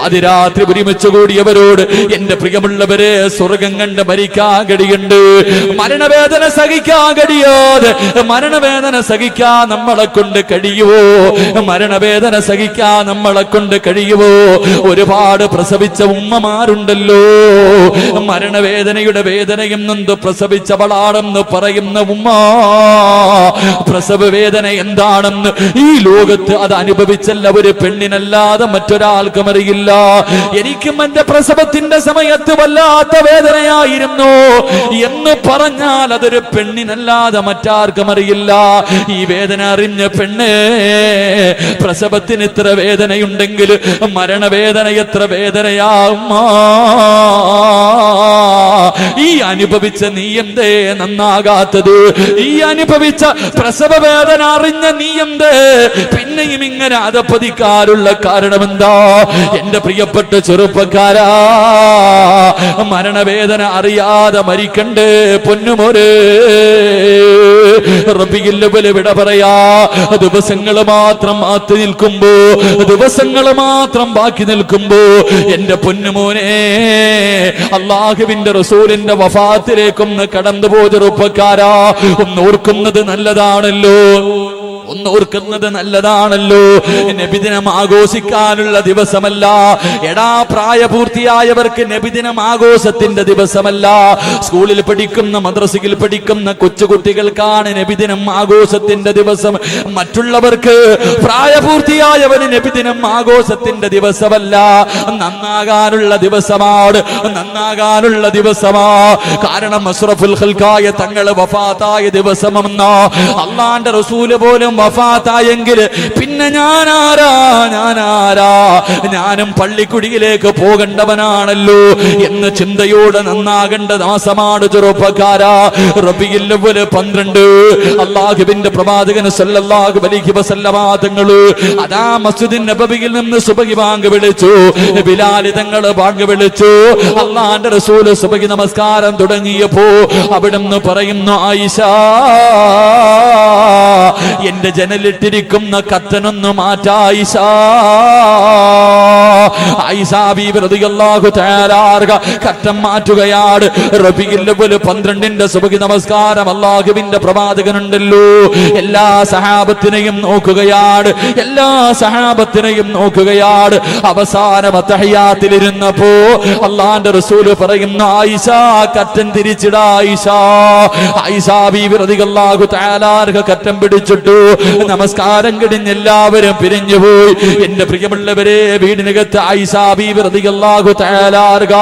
പാതിരാത്രി ഒരുമിച്ച് കൂടിയവരോട് എന്റെ പ്രിയമുള്ളവരെ സ്വർഗം കണ്ട് മരിക്കാൻ കഴിയുണ്ട്. മരണവേദന സഹിക്കാൻ കഴിയാതെ മരണവേദന സഹിക്കാൻ നമ്മളെ കൊണ്ട് കഴിയുവോ? മരണവേദന സഹിക്കാൻ നമ്മളെ കൊണ്ട് കഴിയുവോ? ഒരുപാട് പ്രസവിച്ച ഉമ്മമാരുണ്ടല്ലോ, മരണവേദനയുടെ വേദനയും നൊന്ത് പ്രസവിച്ചവളാണെന്ന് പറയുന്ന ഉമ്മ, പ്രസവ വേദന എന്താണെന്ന് ഈ ലോകത്ത് അത് അനുഭവിച്ചല്ല ഒരു പെണ്ണിനല്ലാതെ മറ്റൊരാൾക്കും അറിയില്ല. എനിക്കും എന്റെ പ്രസവത്തിന്റെ സമയത്ത് വല്ലാത്ത വേദനയായിരുന്നു എന്ന് പറഞ്ഞാൽ അതൊരു പെണ്ണിനല്ലാതെ മറ്റാർക്കും അറിയില്ല. ഈ വേദന അറിഞ്ഞ പെണ്ണ്, പ്രസവത്തിന് ഇത്ര വേദനയുണ്ടെങ്കിൽ മരണവേദന എത്ര വേദനയാവുമ്മ. ഈ അനുഭവിച്ച നീ എന്തേ നന്നാകാത്തത്? ഈ അനുഭവിച്ച പ്രസവ വേദന അറിഞ്ഞ നീ എന്തേ പിന്നെയും ഇങ്ങനെ അധപ്പതിക്കാനുള്ള കാരണം എന്താ? എന്റെ പ്രിയപ്പെട്ട ചെറുപ്പക്കാരാ, മരണവേദന അറിയാതെ മരിക്കണ്ടേ പൊന്നുമോരെ? റബ്ബിയിൽ വിട പറയാ ദിവസങ്ങൾ മാത്രം മാറ്റി നിൽക്കുമ്പോ, ദിവസങ്ങൾ മാത്രം ബാക്കി നിൽക്കുമ്പോ എന്റെ പൊന്നുമോനെ, അള്ളാഹുവിന്റെ റസൂലിന്റെ വഫാത്തിലേക്കൊന്ന് കടന്നുപോ ചെറുപ്പക്കാരാ. ഒന്ന് ഓർക്കുന്നത് നല്ലതാണല്ലോ, ഒന്നോർക്കുന്നത് നല്ലതാണല്ലോ. നബിദിനം ആഘോഷിക്കാനുള്ള ദിവസമല്ല എടാ, പ്രായപൂർത്തിയായവർക്ക് നബിദിനം ആഘോഷത്തിന്റെ ദിവസമല്ല. സ്കൂളിൽ പഠിക്കുന്ന മദ്രസയിൽ പഠിക്കുന്ന കൊച്ചുകുട്ടികൾക്കാണ് നബിദിനം ആഘോഷത്തിന്റെ ദിവസം. മറ്റുള്ളവർക്ക്, പ്രായപൂർത്തിയായവന് നബിദിനം ആഘോഷത്തിന്റെ ദിവസമല്ല, നന്നാകാനുള്ള ദിവസമാണ്, നന്നാകാനുള്ള ദിവസമാ. കാരണം അഷ്റഫുൽ ഖൽഖായ തങ്ങൾ വഫാത്തായ ദിവസമെന്ന അള്ളാന്റെ റസൂല് പോലും വഫാത്തായെങ്കിൽ പിന്നെ ഞാനാരാ? ഞാനും പള്ളിക്കുടിയിലേക്ക് പോകേണ്ടവനാണല്ലോ എന്ന ചിന്തയോടെ നന്നാകേണ്ട മാസമാണ് ചെറുപ്പക്കാരാ. റബീഉൽ അവ്വൽ 12 അല്ലാഹുവിന്റെ പ്രവാചകൻ സല്ലല്ലാഹു അലൈഹി വസല്ലമ തങ്ങൾ അതാ മസ്ജിദുൻ നബവിയിൽ നിന്ന് സുബ്ഹി ബാങ്ക് വിളിച്ചു, ബിലാൽ തങ്ങൾ ബാങ്ക് വിളിച്ചു. അല്ലാഹുവിന്റെ റസൂൽ സുബ്ഹി നമസ്കാരം തുടങ്ങിയപ്പോ അവിടുന്ന് പറയുന്നു, ആയിഷ, എന്റെ ജനലിട്ടിരിക്കുന്ന കത്തനൊന്നു മാറ്റാ ആയിഷ. ആയിഷ ബീവി റളിയല്ലാഹു തആല അൻഹ കത്തം മാറ്റുകയാണ്. റബീഉൽ അവ്വൽ 12 സുബ്ഹി നമസ്കാരം അല്ലാഹുവിന്റെ പ്രവാചകനുണ്ടല്ലോ, എല്ലാ സഹാബത്തിനെയും നോക്കുകയാണ്, എല്ലാ സഹാബത്തിനെയും നോക്കുകയാണ്. അവസാനം തഹയ്യാത്തിലിരുന്നപ്പോ അല്ലാഹുവിന്റെ റസൂൽ പറയുന്നു, ആയിഷ കത്തൻ തിരിച്ചിടാ ആയിഷ. ആയിഷ ബീവി റളിയല്ലാഹു തആല അൻഹ കത്തം പിടിച്ചിട്ടു. നമസ്കാരം കഴിഞ്ഞ് എല്ലാവരും പിരിഞ്ഞുപോയി. എന്റെ പ്രിയമുള്ളവരെ, വീടിനകത്ത് ആയിഷ ബീവി റളിയല്ലാഹു തആല അൻഹ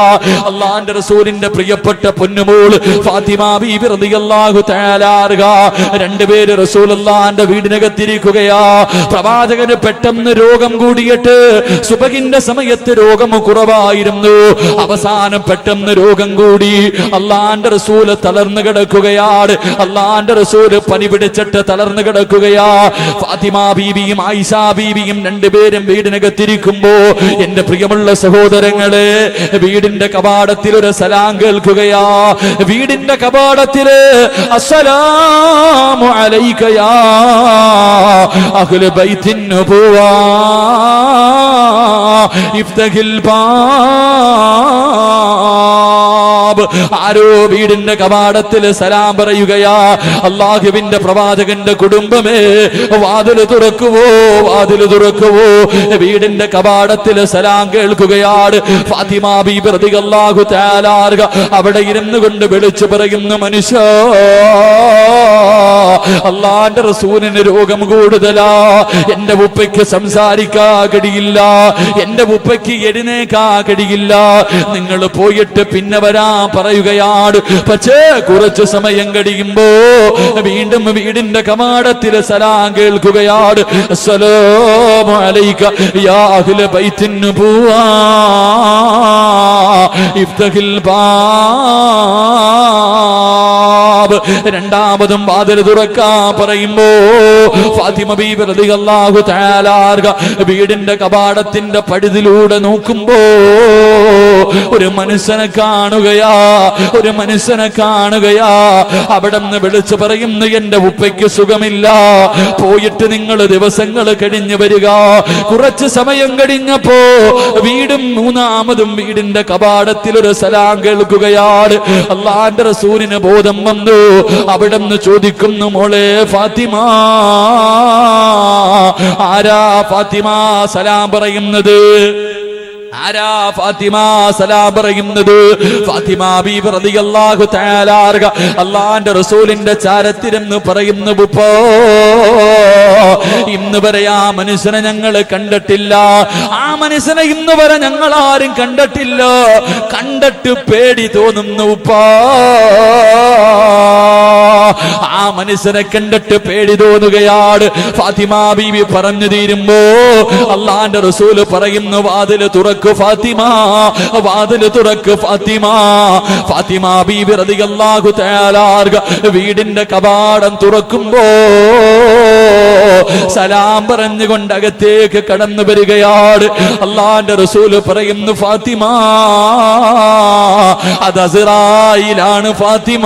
അല്ലാഹുവിന്റെ റസൂലിന്റെ പ്രിയപ്പെട്ട പൊന്നുമോൾ ഫാത്തിമ ബീവി റളിയല്ലാഹു തആല അൻഹ രണ്ടുപേര് റസൂലുള്ളാഹിന്റെ വീടിനകത്തിരിക്കുകയാ. പ്രവാചകന് പെട്ടെന്ന് രോഗം കൂടിയിട്ട് സുബഹിന്റെ സമയത്ത് രോഗം കുറവായിരുന്നു. അവസാനം പെട്ടെന്ന് രോഗം കൂടി. അല്ലാഹുവിന്റെ റസൂല് തളർന്നു കിടക്കുകയാണ്. അല്ലാഹുവിന്റെ റസൂല് പനി പിടിച്ചിട്ട് തളർന്നു കിടക്കുകയാ. ഫാത്തിമ ബീവിയും ആയിഷ ബീവിയും രണ്ടുപേരും വീടിനകത്തിരിക്കുമ്പോ എന്റെ പ്രിയമുള്ള സഹോദരങ്ങളെ, വീടിന്റെ കവാടത്തിൽ ഒരു സലാം കേൾക്കുകയാ. വീടിന്റെ കവാടത്തില് അസ്സലാമു അലൈക യാ അഹ്ല ബൈത്തിൻ നബുവ ഇഫ്തഹിൽ ബാബ്. ആരോ വീടിന്റെ കവാടത്തിൽ സലാം പറയുകയാ. അല്ലാഹുവിന്റെ പ്രവാചകന്റെ കുടുംബമേ, വാതില് തുറക്കുവോ, വാതില് തുറക്കുവോ. വീടിന്റെ കവാടത്തിൽ സലാം കേൾക്കുകയാണ്. ഫാത്തിമ ബീബി റളിയല്ലാഹു തആല അൻഹ അവിടെ ഇരുന്നു കൊണ്ട് വിളിച്ചു പറയുന്നു, മനുഷ്യ, അല്ലാഹുവിന്റെ റസൂലിന് രോഗം കൂടുതലാ. എന്റെ ഉപ്പയ്ക്ക് സംസാരിക്കാ കഴിയില്ല, എന്റെ ഉപ്പയ്ക്ക് എഴുന്നേക്കാ കഴിയില്ല. നിങ്ങൾ പോയിട്ട് പിന്നെ വരാൻ പറയുകയാണ്. പക്ഷേ കുറച്ചു സമയം കഴിയുമ്പോ വീണ്ടും വീടിന്റെ കവാടത്തിൽ സലാം കേൾക്കുകയാണ്. അസ്സലാമു അലൈക യാ അഹ്ല ബൈത്തിൻ നബുവ ഇഫ്തഹിൽ ബാബ്. ബാബ്, രണ്ടാമതും വാതിൽ തുറക്കാൻ പറയുമ്പോ ഫാത്തിമ ബീബി റളിയല്ലാഹു തആല വീടിന്റെ കവാടത്തിന്റെ പടിതിലൂടെ നോക്കുമ്പോ ഒരു മനുഷ്യനെ കാണുകയാ, ഒരു മനുഷ്യനെ കാണുകയാ. അവിടെ നിന്ന് വിളിച്ചു പറയുന്നു, എന്റെ ഉപ്പയ്ക്ക് സുഖമില്ല, പോയിട്ട് നിങ്ങൾ ദിവസങ്ങൾ കഴിഞ്ഞു വരിക. കുറച്ച് സമയം കഴിഞ്ഞപ്പോ വീടും മൂന്നാമതും വീടിന്റെ കവാടത്തിൽ ഒരു സലാം കേൾക്കുകയാണ്. അല്ലാഹുവിന്റെ റസൂലിന് ബോധം വന്നു. അവിടെ നിന്ന് ചോദിക്കുന്നു, മോളെ ഫാത്തിമ, ആരാ ഫാത്തിമ സലാം പറയുന്നത്? ആരാ ഫാത്തിമ സലാം പറയുന്നത്? ഫാത്തിമ ബീബി റളിയല്ലാഹു തആല അല്ലാഹുവിന്റെ റസൂലിന്റെ ചാരത്തിരുന്ന് പറയുന്നു, ഉപ്പോ ഇന്ന് വരെ ആ മനുഷ്യനെ ഞങ്ങൾ കണ്ടിട്ടില്ല, ആ മനുഷ്യനെ ഇന്ന് വരെ ഞങ്ങൾ ആരും കണ്ടിട്ടില്ല, കണ്ടിട്ട് പേടി തോന്നുന്നു ഉപ്പാ. ആ മനുഷ്യനെ കണ്ടിട്ട് പേടി തോന്നുകയാണ്. ഫാത്തിമ ബീബി പറഞ്ഞു തീരുമ്പോ അല്ലാഹുവിന്റെ റസൂല് പറയുന്നു, വാതിൽ തുറക്ക് ഫാത്തിമ, വാതിൽ തുറക്ക് ഫാത്തിമ. ഫാത്തിമ ബീബി റളിയല്ലാഹു തആല വീടിന്റെ കവാടം തുറക്കുമ്പോ സലാം പറഞ്ഞുകൊണ്ട് അകത്തേക്ക് കടന്നു വരികയാണ്. അല്ലാഹുവിന്റെ റസൂല് പറയുന്നു, ഫാത്തിമ, അത് അസ്റായിലാണ് ഫാത്തിമ.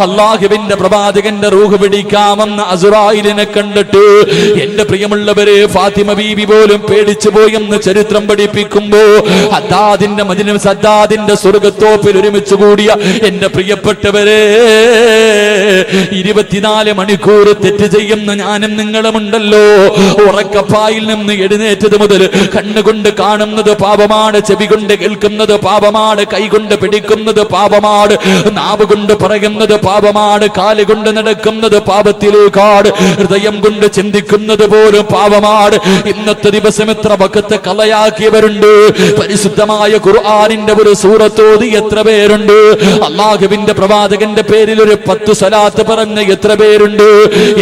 അല്ലാഹുവിന്റെ പ്രവാചകന്റെ റൂഹ് പിടിക്കാമെന്ന അസ്റായിലിനെ കണ്ടിട്ട് എന്റെ പ്രിയമുള്ളവരെ ഫാത്തിമ ബീബി പോലും പേടിച്ചു പോയെന്ന് ചരിത്രം പഠിപ്പിക്കുമ്പോ ഹദ്ദാദിന്റെ മജ്‌ലിസ്, ഹദ്ദാദിന്റെ സ്വർഗ്ഗത്തോപ്പിൽ ഒരുമിച്ച് കൂടിയ എന്റെ പ്രിയപ്പെട്ടവരെ, 24 മണിക്കൂർ തെറ്റ് ചെയ്യുന്ന ഞാനും നിങ്ങളുമുണ്ടല്ലോ. ഉറക്കപ്പായിൽ നിന്ന് എഴുന്നേറ്റത് മുതൽ കണ്ണുകൊണ്ട് കാണുന്നത് പാപമാണ്, ചെവി കൊണ്ട് കേൾക്കുന്നത് പാപമാണ്, കൈകൊണ്ട് പിടിക്കുന്നത് പാപമാണ്, നാവ് കൊണ്ട് പറയുന്നത് പാപമാണ്, കാലുകൊണ്ട് നടക്കുന്നത് പാപത്തിലേക്കാണ്, ഹൃദയം കൊണ്ട് ചിന്തിക്കുന്നത് പോലും പാപമാണ്. ഇന്നത്തെ ദിവസം എത്ര വഖത്ത് കളയാക്കിയവരുണ്ട്? പരിശുദ്ധമായ ഖുർആനിന്റെ ഒരു സൂറത്തോതി എത്ര പേരുണ്ട്? അല്ലാഹുവിന്റെ പ്രവാചകന്റെ പേരിൽ ഒരു 10 സ്വലാത്ത് പറഞ്ഞ എത്ര പേരുണ്ട്?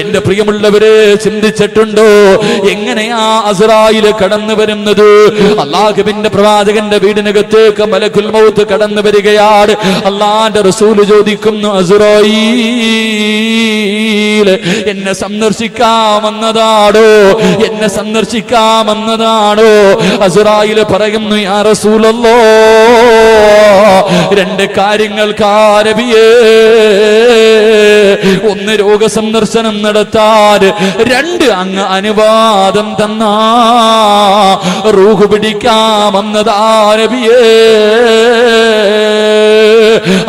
എന്റെ പ്രിയമുള്ളവരെ, ചിന്തിച്ചിട്ടുണ്ടോ എങ്ങനെയാ അസ്റായിൽ കടന്നു വരുന്നത്? അല്ലാഹുവിന്റെ പ്രവാചകന്റെ വീടിനകത്തേക്ക് മലക്കുൽ മൗത്ത് കടന്നു വരികയാണ്. അല്ലാഹുവിന്റെ റസൂല് ചോദിക്കുന്നു, അസ്റായീൽ എന്നെ സന്ദർശിക്കാമെന്നതാണോ? എന്നെ സന്ദർശിക്കാമെന്നതാണോ? അസ്റായീൽ പറയുന്നു, യാ റസൂലല്ലാഹ്, 2 കാര്യങ്ങൾക്ക് നബിയേ. ഒന്ന് രോഗസന്ദർശനം നടത്താൻ, 2 അങ്ങ് അനുവാദം തന്ന റൂഹ് പിടിക്കാമെന്നതാ നബിയേ.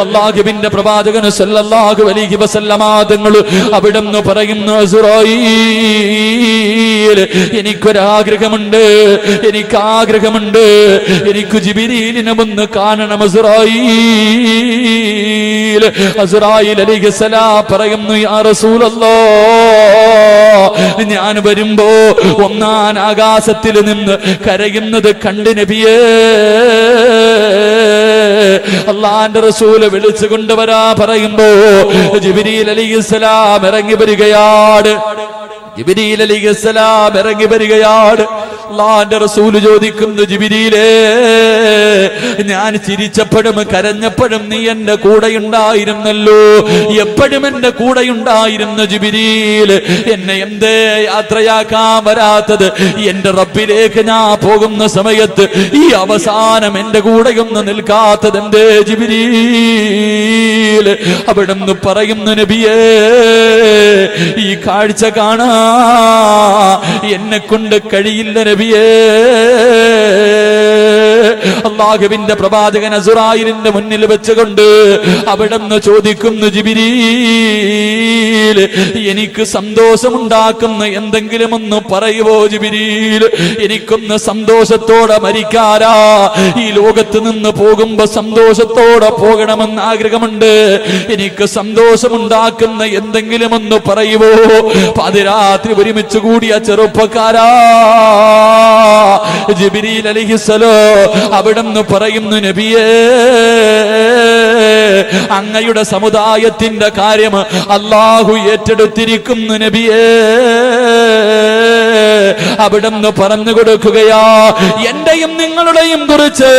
അല്ലാഹുവിന്റെ പ്രവാചകൻ സല്ലല്ലാഹു അലൈഹി വസല്ലമ തങ്ങൾ അവിടുന്ന് പറയുന്നു, അസ്റായീൽ, എനിക്കൊരാഗ്രഹമുണ്ട്, എനിക്കാഗ്രഹമുണ്ട്, എനിക്ക് ജിബ്രീലിനെ ഒന്ന് കാണണം അസ്റായീൽ. അസ്റായീൽ അലൈഹിസ്സലാം പറയുന്നു, യാ റസൂലല്ലാഹ്, ഞാൻ വരുമ്പോ ഒന്നാം ആകാശത്തിൽ നിന്ന് കരയുന്നത് കണ്ട് നബിയേ. അല്ലാഹുവിന്റെ റസൂല് വിളിച്ചു കൊണ്ടുവരാ പറയുമ്പോ ജിബ്രീൽ അലൈഹിസ്സലാം ഇറങ്ങി വരികയാണ്. ജിബ്രീൽ അലൈഹിസ്സലാം ഇറങ്ങി വരികയാണ്. അല്ലാഹുവിന്റെ റസൂല് ചോദിക്കുന്നു, ജിബ്രീലേ, ഞാൻ ചിരിച്ചപ്പോഴും കരഞ്ഞപ്പോഴും നീ എന്റെ കൂടെ ഉണ്ടായിരുന്നല്ലോ, എപ്പോഴും എന്റെ കൂടെ ഉണ്ടായിരുന്ന ജിബ്രീൽ, എന്നെ എന്തേ യാത്രയാക്കാൻ വരാത്തത്? എന്റെ റബ്ബിലേക്ക് ഞാൻ പോകുന്ന സമയത്ത് ഈ അവസാനം എന്റെ കൂടെയൊന്ന് നിൽക്കാത്തത് എന്തേ ജിബ്രീൽ? അവിടുന്ന് പറയുന്നു, നബിയേ, ഈ കാഴ്ച കാണാ എന്നെ കൊണ്ട് കഴിയില്ല നബിയേ. അല്ലാഹുവിന്റെ പ്രവാചകൻ അസ്റായീലിന്റെ മുന്നിൽ വെച്ചുകൊണ്ട് അവിടുന്ന് ചോദിക്കുന്നു, ജിബ്രീൽ, എനിക്ക് സന്തോഷമുണ്ടാക്കുന്ന എന്തെങ്കിലും ഒന്ന് പറയുവോ ജിബ്രീൽ? എനിക്കൊന്ന് സന്തോഷത്തോടെ മരിക്കാരാ, ഈ ലോകത്ത് നിന്ന് പോകുമ്പോ സന്തോഷത്തോടെ പോകണമെന്ന് ആഗ്രഹമുണ്ട്, എനിക്ക് സന്തോഷമുണ്ടാക്കുന്ന എന്തെങ്കിലും ഒന്ന് പറയുവോ? പാതിരാത്രി ഒരുമിച്ച് കൂടിയ ചെറുപ്പക്കാരാ, ജിബ്രീൽ അലൈഹിസ്സലാം അവിടുന്ന് പറയുന്നു, നബിയേ, അങ്ങയുടെ സമുദായത്തിന്റെ കാര്യം അല്ലാഹു ഏറ്റെടുത്തിരിക്കുന്നു നബിയേ. അവിടുന്ന് പറഞ്ഞു കൊടുക്കുകയാ, എന്റെയും നിങ്ങളുടെയും കുറിച്ച്,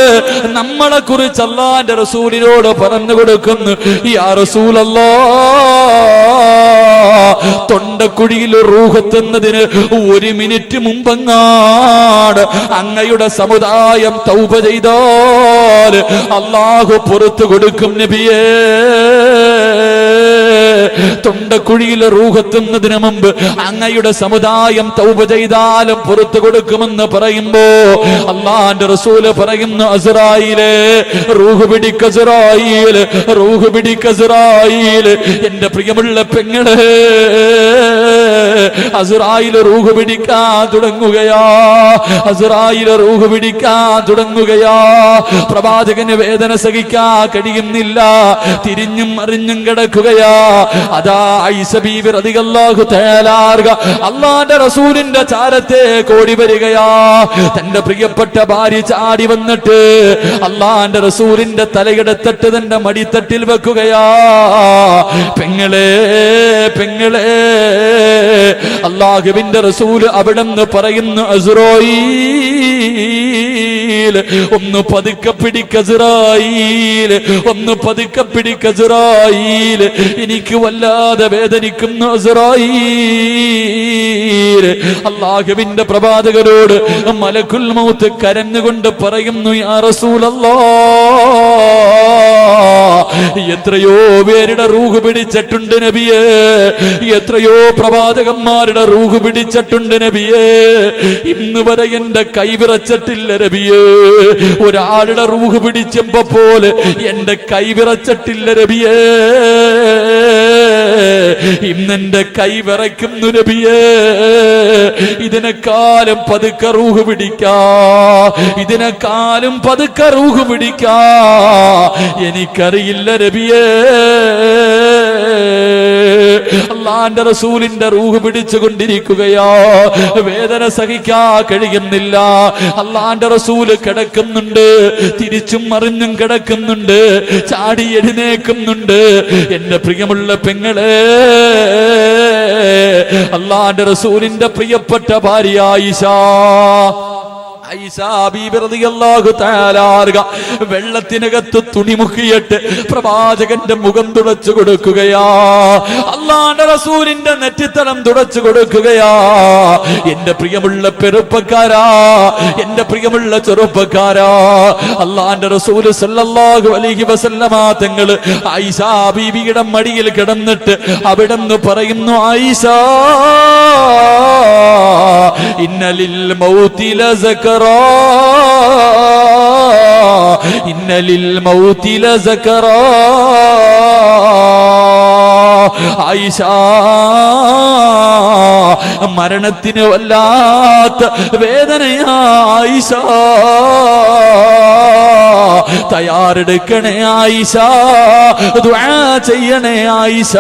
നമ്മളെ കുറിച്ച് അല്ലാഹുവിന്റെ റസൂലിനോട് പറഞ്ഞു കൊടുക്കുന്നു. യാ റസൂലല്ലാഹ്, തൊണ്ടക്കുഴിയിൽ റൂഹെത്തുന്നതിന് 1 മിനിറ്റ് മുമ്പെങ്ങാണ് അങ്ങയുടെ സമുദായം തൗബ ചെയ്താൽ അല്ലാഹു പുറത്തു കൊടുക്കും നബിയേ. തൊണ്ടക്കുഴിയിൽ റൂഹെത്തുന്നതിന് മുമ്പ് അങ്ങയുടെ സമുദായം തൗബ ചെയ്താലും പുറത്തു കൊടുക്കുമെന്ന് പറയുമ്പോ അല്ലാഹുവിന്റെ റസൂല് പറയുന്നു, അസ്റായീലേ, റൂഹ് പിടിക്ക അസ്റായീൽ, റൂഹ് പിടിക്ക അസ്റായീൽ. എന്റെ പ്രിയമുള്ള പെങ്ങളെ, അസ്റായീൽ റൂഹ് പിടിക്കാൻ തുടങ്ങുകയാ, അസ്റായീൽ റൂഹ് പിടിക്കാൻ തുടങ്ങുകയാ. പ്രവാചകന് വേദന സഹിക്കാൻ കഴിയുന്നില്ല, തിരിഞ്ഞും മറിഞ്ഞും കിടക്കുകയാ. അതാ ആയിഷ ബീവി റളിയല്ലാഹു തആല അല്ലാഹുവിന്റെ റസൂലിന്റെ ചാരത്തേക്ക് ഓടി വരികയാ. തന്റെ പ്രിയപ്പെട്ട ഭാര്യ ചാടി വന്നിട്ട് അല്ലാഹുവിന്റെ റസൂലിന്റെ തലയെടുത്തിട്ട് തന്റെ മടിത്തട്ടിൽ വെക്കുകയാ. പെങ്ങളെ, പെങ്ങളെ, അല്ലാഹുവിന്റെ റസൂല് അവിടെന്ന് പറയുന്നു, അസ്റായീൽ, ഒന്ന് പതുക്കെ പിടിക്ക അസ്റായീൽ, ഒന്ന് പതുക്കെ പിടിക്ക അസ്റായീൽ, എനിക്ക് വല്ലാതെ വേദനിക്കുന്നു അസ്റായീൽ. അല്ലാഹുവിന്റെ പ്രവാചകരോട് മലക്കുൽ മൗത്ത് കരഞ്ഞുകൊണ്ട് പറയുന്നു, യാ റസൂലല്ലാഹ്, എത്രയോ പേരുടെ റൂഹ് പിടിച്ചിട്ടുണ്ട് നബിയേ, എത്രയോ പ്രവാചകന്മാരുടെ റൂഹ് പിടിച്ചിട്ടുണ്ട് നബിയേ, ഇന്ന് വരെ എന്റെ കൈ വിറച്ചിട്ടില്ല നബിയേ. ഒരാളുടെ റൂഹ് പിടിച്ചപ്പോ പോലെ എന്റെ കൈ വിറച്ചിട്ടില്ല നബിയേ. ഇന്നെന്റെ കൈ വിറയ്ക്കുന്നു നബിയേ. ഇതിനെക്കാളും പതുക്കെ റൂഹ് പിടിക്കാ, ഇതിനെക്കാളും പതുക്കെ റൂഹ് പിടിക്കാ എനിക്കറിയില്ല നബിയേ. അല്ലാഹുവിന്റെ റസൂലിന്റെ റൂഹ് പിടിച്ചുകൊണ്ടിരിക്കുകയാ, വേദന സഹിക്കാൻ കഴിയുന്നില്ല. അല്ലാഹുവിന്റെ റസൂല് കിടക്കുന്നുണ്ട്, തിരിച്ചും മറിഞ്ഞും കിടക്കുന്നുണ്ട്, ചാടി എഴുന്നേക്കുന്നുണ്ട്. എന്റെ പ്രിയമുള്ള പെങ്ങളെ, അല്ലാഹുവിന്റെ റസൂലിന്റെ പ്രിയപ്പെട്ട ഭാര്യ ആയിഷ, വെള്ളത്തിനകത്ത് തുണി മുക്കിയിട്ട് പ്രവാചകന്റെ മുഖം തുടച്ചു കൊടുക്കുകയാ, അല്ലാഹുവിന്റെ റസൂലിന്റെ നെറ്റിത്തടം തുടച്ചു കൊടുക്കുകയാ. എന്റെ പ്രിയമുള്ള ചെറുപ്പക്കാരാ, എന്റെ പ്രിയമുള്ള ചെറുപ്പക്കാരാ, അല്ലാഹുവിന്റെ റസൂൽ സല്ലല്ലാഹു അലൈഹി വസല്ലമ തങ്ങൾ ആയിഷ ബീവിയുടെ മടിയിൽ കിടന്നിട്ട് അവിടെന്ന് പറയുന്നു, ആയിഷ, ഇന്നലിൽ മൗതി ലസകറാ, ഇന്നലിൽ മൗതി ലസകറാ. ആയിഷ, മരണത്തിന് വല്ലാത്ത വേദനയാ ആയിഷ, തയ്യാറെടുക്കണേ ആയിഷ, ദുആ ചെയ്യണേ ആയിഷ.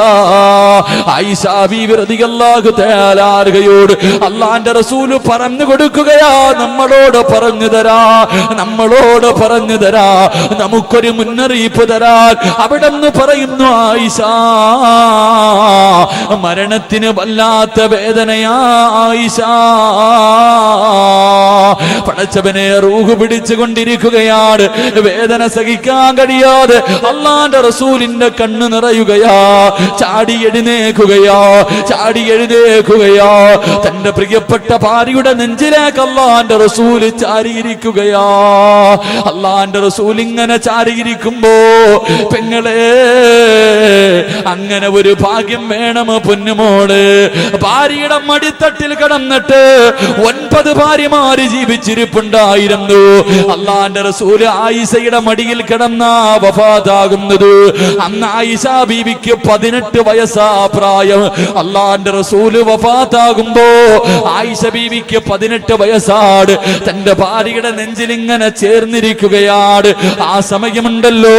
ആയിഷ ബീവി റളിയല്ലാഹു തആല അൻഹയോട് അല്ലാഹുവിന്റെ റസൂല് പറഞ്ഞു കൊടുക്കുകയാ, നമ്മളോട് പറഞ്ഞു തരാ, നമ്മളോട് പറഞ്ഞു തരാ, നമുക്കൊരു മുന്നറിയിപ്പ് തരാൻ അവിടെന്ന് പറയുന്നു, ആയിഷ, മരണത്തിന് വല്ലാത്ത വേദനയാ ആയിഷ. പടച്ചവനെ റൂഹ് പിടിച്ചുകൊണ്ടിരിക്കുകയാണ്, വേദന സഹിക്കാൻ കഴിയാതെ അല്ലാഹുവിന്റെ റസൂലിന്റെ കണ്ണ് നിറയുകയാ, ചാടി എഴുന്നേക്കുകയാ, ചാടി എഴുന്നേക്കുകയാ. തന്റെ പ്രിയപ്പെട്ട ഭാര്യയുടെ നെഞ്ചിലേക്ക് അല്ലാഹുവിന്റെ റസൂല് ചാരിയിരിക്കുകയാ. അല്ലാഹുവിന്റെ റസൂൽ ഇങ്ങനെ ചാരിയിരിക്കുമ്പോ, പെങ്ങളെ, അങ്ങനെ ഒരു ഭാഗ്യം വേണം പൊന്നുമോള്. ഭാര്യയുടെ മടിത്തട്ടിൽ കിടന്നിട്ട് 9 ഭാര്യമാര് ജീവിച്ചിരിപ്പുണ്ടായിരുന്നു. അല്ലാഹുവിന്റെ റസൂല് ആയിഷയുടെ മടിയിൽ കിടന്ന വഫാത്താകുന്നത്. അന്ന് ആയിഷ ബീവിക്ക് 18 വയസ്സാ പ്രായം. അല്ലാഹുവിന്റെ റസൂല് വഫാത്താകുമ്പോ ആയിഷ ബീവിക്ക് 18 വയസ്സാണ്. തന്റെ ഭാര്യയുടെ നെഞ്ചിൽ ഇങ്ങനെ ചേർന്നിരിക്കുകയാണ്. ആ സമയമുണ്ടല്ലോ,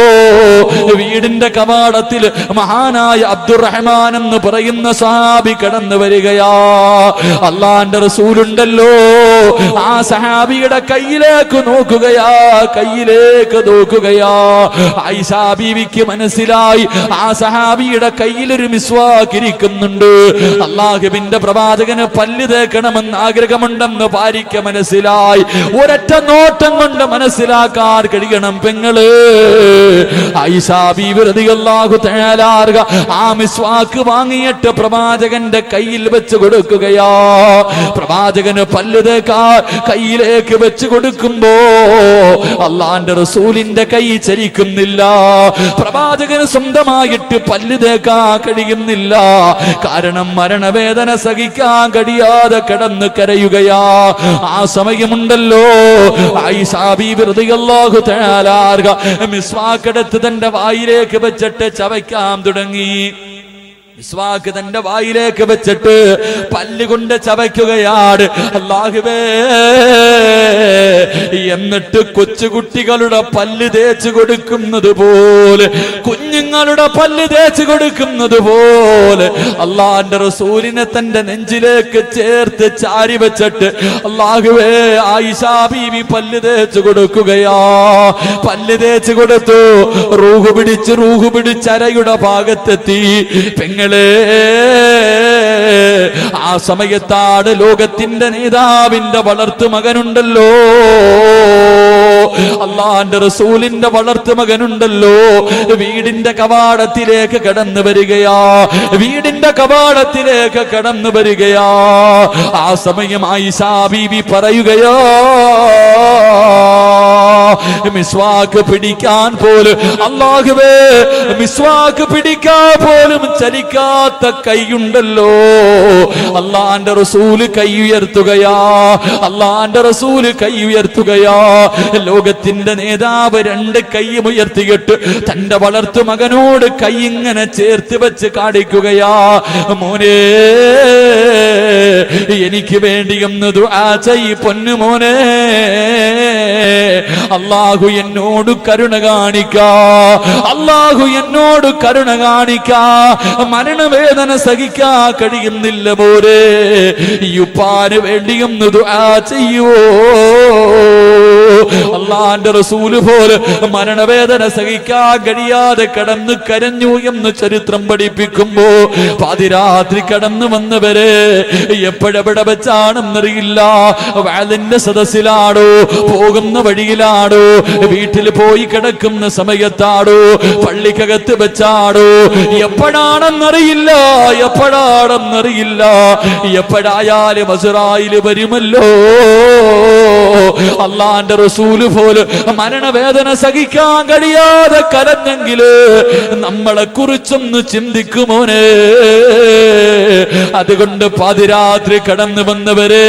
വീടിന്റെ കവാടത്തിൽ മഹാനായ അബ്ദുറഹ്മാൻ എന്ന് പറയുന്ന സഹാബി കടന്നു വരികയാ. അല്ലാഹുവിന്റെ റസൂലുണ്ടല്ലോ, ആ സഹാബിയുടെ കയ്യിലേക്ക് നോക്കുകയാ, കയ്യിലേക്ക് നോക്കുകയാ. ആയിഷാ ബീവിക്ക് മനസ്സിലായി ആ സഹാബിയുടെ കയ്യിലൊരു മിസ്വാക്ക് ഇരിക്കുന്നുണ്ട്. അല്ലാഹുവിന്റെ പ്രവാചകന് പല്ല് തേക്കണമെന്ന് ആഗ്രഹമുണ്ടെന്ന് ഭാര്യയ്ക്ക് മനസ്സിലായി. ഒരൊറ്റ നോട്ടം കൊണ്ട് മനസ്സിലാക്കാൻ കഴിയണം പെങ്ങള്. ആയിഷാ ബീവി റളിയല്ലാഹു തആല ആ മിസ്വാക്ക് വാങ്ങിയിട്ട് പ്രവാചകന്റെ കയ്യിൽ വെച്ച് കൊടുക്കുകയാ. പ്രവാചകന് പല്ല് തേക്കാൻ കയ്യിലേക്ക് വെച്ച് കൊടുക്കുമ്പോ അള്ളാന്റെ റസൂലിന്റെ കൈ ചലിക്കുന്നില്ല. പ്രവാചകന് സ്വന്തമായിട്ട് പല്ല് തേക്കാൻ കഴിയുന്നില്ല. കാരണം മരണവേദന സഹിക്കാൻ കഴിയാതെ കിടന്ന് കരയുകയാ. ആ സമയമുണ്ടല്ലോ ആയിഷാ ബീവി റളിയല്ലാഹു തആല മിസ്വാക്ക് എടുത്ത് തന്റെ വായിലേക്ക് വെച്ചിട്ട് ചവയ്ക്കാൻ തുടങ്ങി. മിസ്വാക്ക് തന്റെ വായിലേക്ക് വെച്ചിട്ട് പല്ലുകൊണ്ട് ചവയ്ക്കുകയാണ്. അല്ലാഹുവേ, എന്നിട്ട് കൊച്ചുകുട്ടികളുടെ പല്ല് തേച്ച് കൊടുക്കുന്നത് പോലെ, കുഞ്ഞുങ്ങളുടെ പല്ല് തേച്ച് കൊടുക്കുന്നത് പോലെ അള്ളാന്റെ റസൂലിനെ തന്റെ നെഞ്ചിലേക്ക് ചേർത്ത് ചാരി വെച്ചിട്ട് അല്ലാഹുവേ, ആയിഷാ ബീവി പല്ല് തേച്ച് കൊടുക്കുകയാ. പല്ല് തേച്ച് കൊടുത്തു. റൂഹ് പിടിച്ച് അരയുടെ ഭാഗത്തെത്തി. പെങ്ങൾ ആ സമയത്താണ് ലോകത്തിന്റെ നേതാവിന്റെ വളർത്തു മകനുണ്ടല്ലോ, അള്ളാന്റെ റസൂലിന്റെ വളർത്തു മകനുണ്ടല്ലോ, വീടിന്റെ കവാടത്തിലേക്ക് കടന്നു വരികയാ. വീടിന്റെ കവാടത്തിലേക്ക് കടന്നു വരികയാ. ആ സമയം ആയിഷാ ബീവി പറയുകയോ, മിസ്വാക്ക് പിടിക്കാൻ പോലും, അല്ലാഹുവേ, മിസ്വാക്ക് പിടിക്കാൻ പോലും ചലിക്കാത്ത കൈയുണ്ടല്ലോ. അള്ളാന്റെ റസൂല് കൈ ഉയർത്തുകയാ. അള്ളാന്റെ റസൂല് കൈ ഉയർത്തുകയാ. ലോകത്തിന്റെ നേതാവ് രണ്ട് കൈയും ഉയർത്തിയിട്ട് തന്റെ വളർത്തു മകനോട് കൈ ഇങ്ങനെ ചേർത്ത് വെച്ച് കാണിക്കുകയാ. മോനെ, എനിക്ക് വേണ്ടി ഒന്ന് ദുആ ചെയ്യ് പൊന്നു മോനെ. അല്ലാഹു എന്നോട് കരുണ കാണിക്കാ, അല്ലാഹു എന്നോട് കരുണ കാണിക്കാ. മരണവേദന സഹിക്കാ കഴിയുന്നില്ല മോരെ, യുപ്പാന് വേണ്ടിയൊന്ന് ദുആ ചെയ്യുവോ. അള്ളാന്റെ റസൂല് പോലെ മരണവേദന സഹിക്കാൻ കഴിയാതെ കടന്ന് കരഞ്ഞു എന്ന് ചരിത്രം പഠിപ്പിക്കുമ്പോ പാതിരാത്രി കടന്നു വന്നവരെ എപ്പോഴെവിടെ വെച്ചാണെന്നറിയില്ല. വാലിന്റെ സദസ്സിലാടോ, പോകുന്ന വഴിയിലാടോ, വീട്ടിൽ പോയി കിടക്കുന്ന സമയത്താടോ, പള്ളിക്കകത്ത് വെച്ചാടോ, എപ്പോഴാണെന്നറിയില്ല, എപ്പോഴാണെന്നറിയില്ല. എപ്പോഴായാലും അസ്റായില് വരുമല്ലോ. അള്ളാന്റെ റസൂല് പോലെ മരണവേദന സഹിക്കാൻ കഴിയാതെ കരഞ്ഞെങ്കില് നമ്മളെ കുറിച്ചൊന്ന് ചിന്തിക്കുമോനെ. അതുകൊണ്ട് പാതിരാത്രി കടന്നു വന്നവരെ,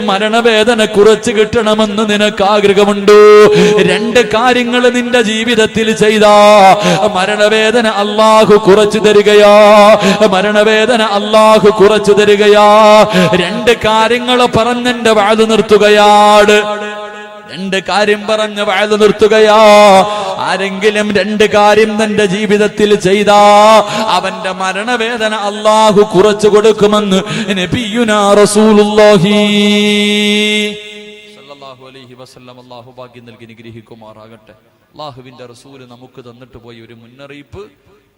മരണവേദന കുറച്ച് കിട്ടണമെന്ന് നിനക്ക് ആഗ്രഹമുണ്ടോ? രണ്ട് കാര്യങ്ങൾ നിന്റെ ജീവിതത്തിൽ ചെയ്താ മരണവേദന അല്ലാഹു കുറച്ചു തരികയാ. മരണവേദന അല്ലാഹു കുറച്ചു തരികയാ. രണ്ട് കാര്യങ്ങൾ പറഞ്ഞെന്റെ വാഴ നിർത്തുകയാണ്. രണ്ട് കാര്യം പറഞ്ഞ് വാഴ നിർത്തുകയാ. ആരെങ്കിലും രണ്ട് കാര്യം തന്റെ ജീവിതത്തിൽ ചെയ്താ അവന്റെ മരണവേദന അല്ലാഹു കുറച്ചു കൊടുക്കുമെന്ന് നബിയുനാ റസൂലുള്ളാഹി സ്വല്ലല്ലാഹു അലൈഹി വസല്ലം. അല്ലാഹു ഭാഗ്യം നൽകി അനുഗ്രഹിക്കുമാറാകട്ടെ. അല്ലാഹുവിന്റെ റസൂല് നമുക്ക് തന്നിട്ട് പോയ ഒരു മുന്നറിയിപ്പ്,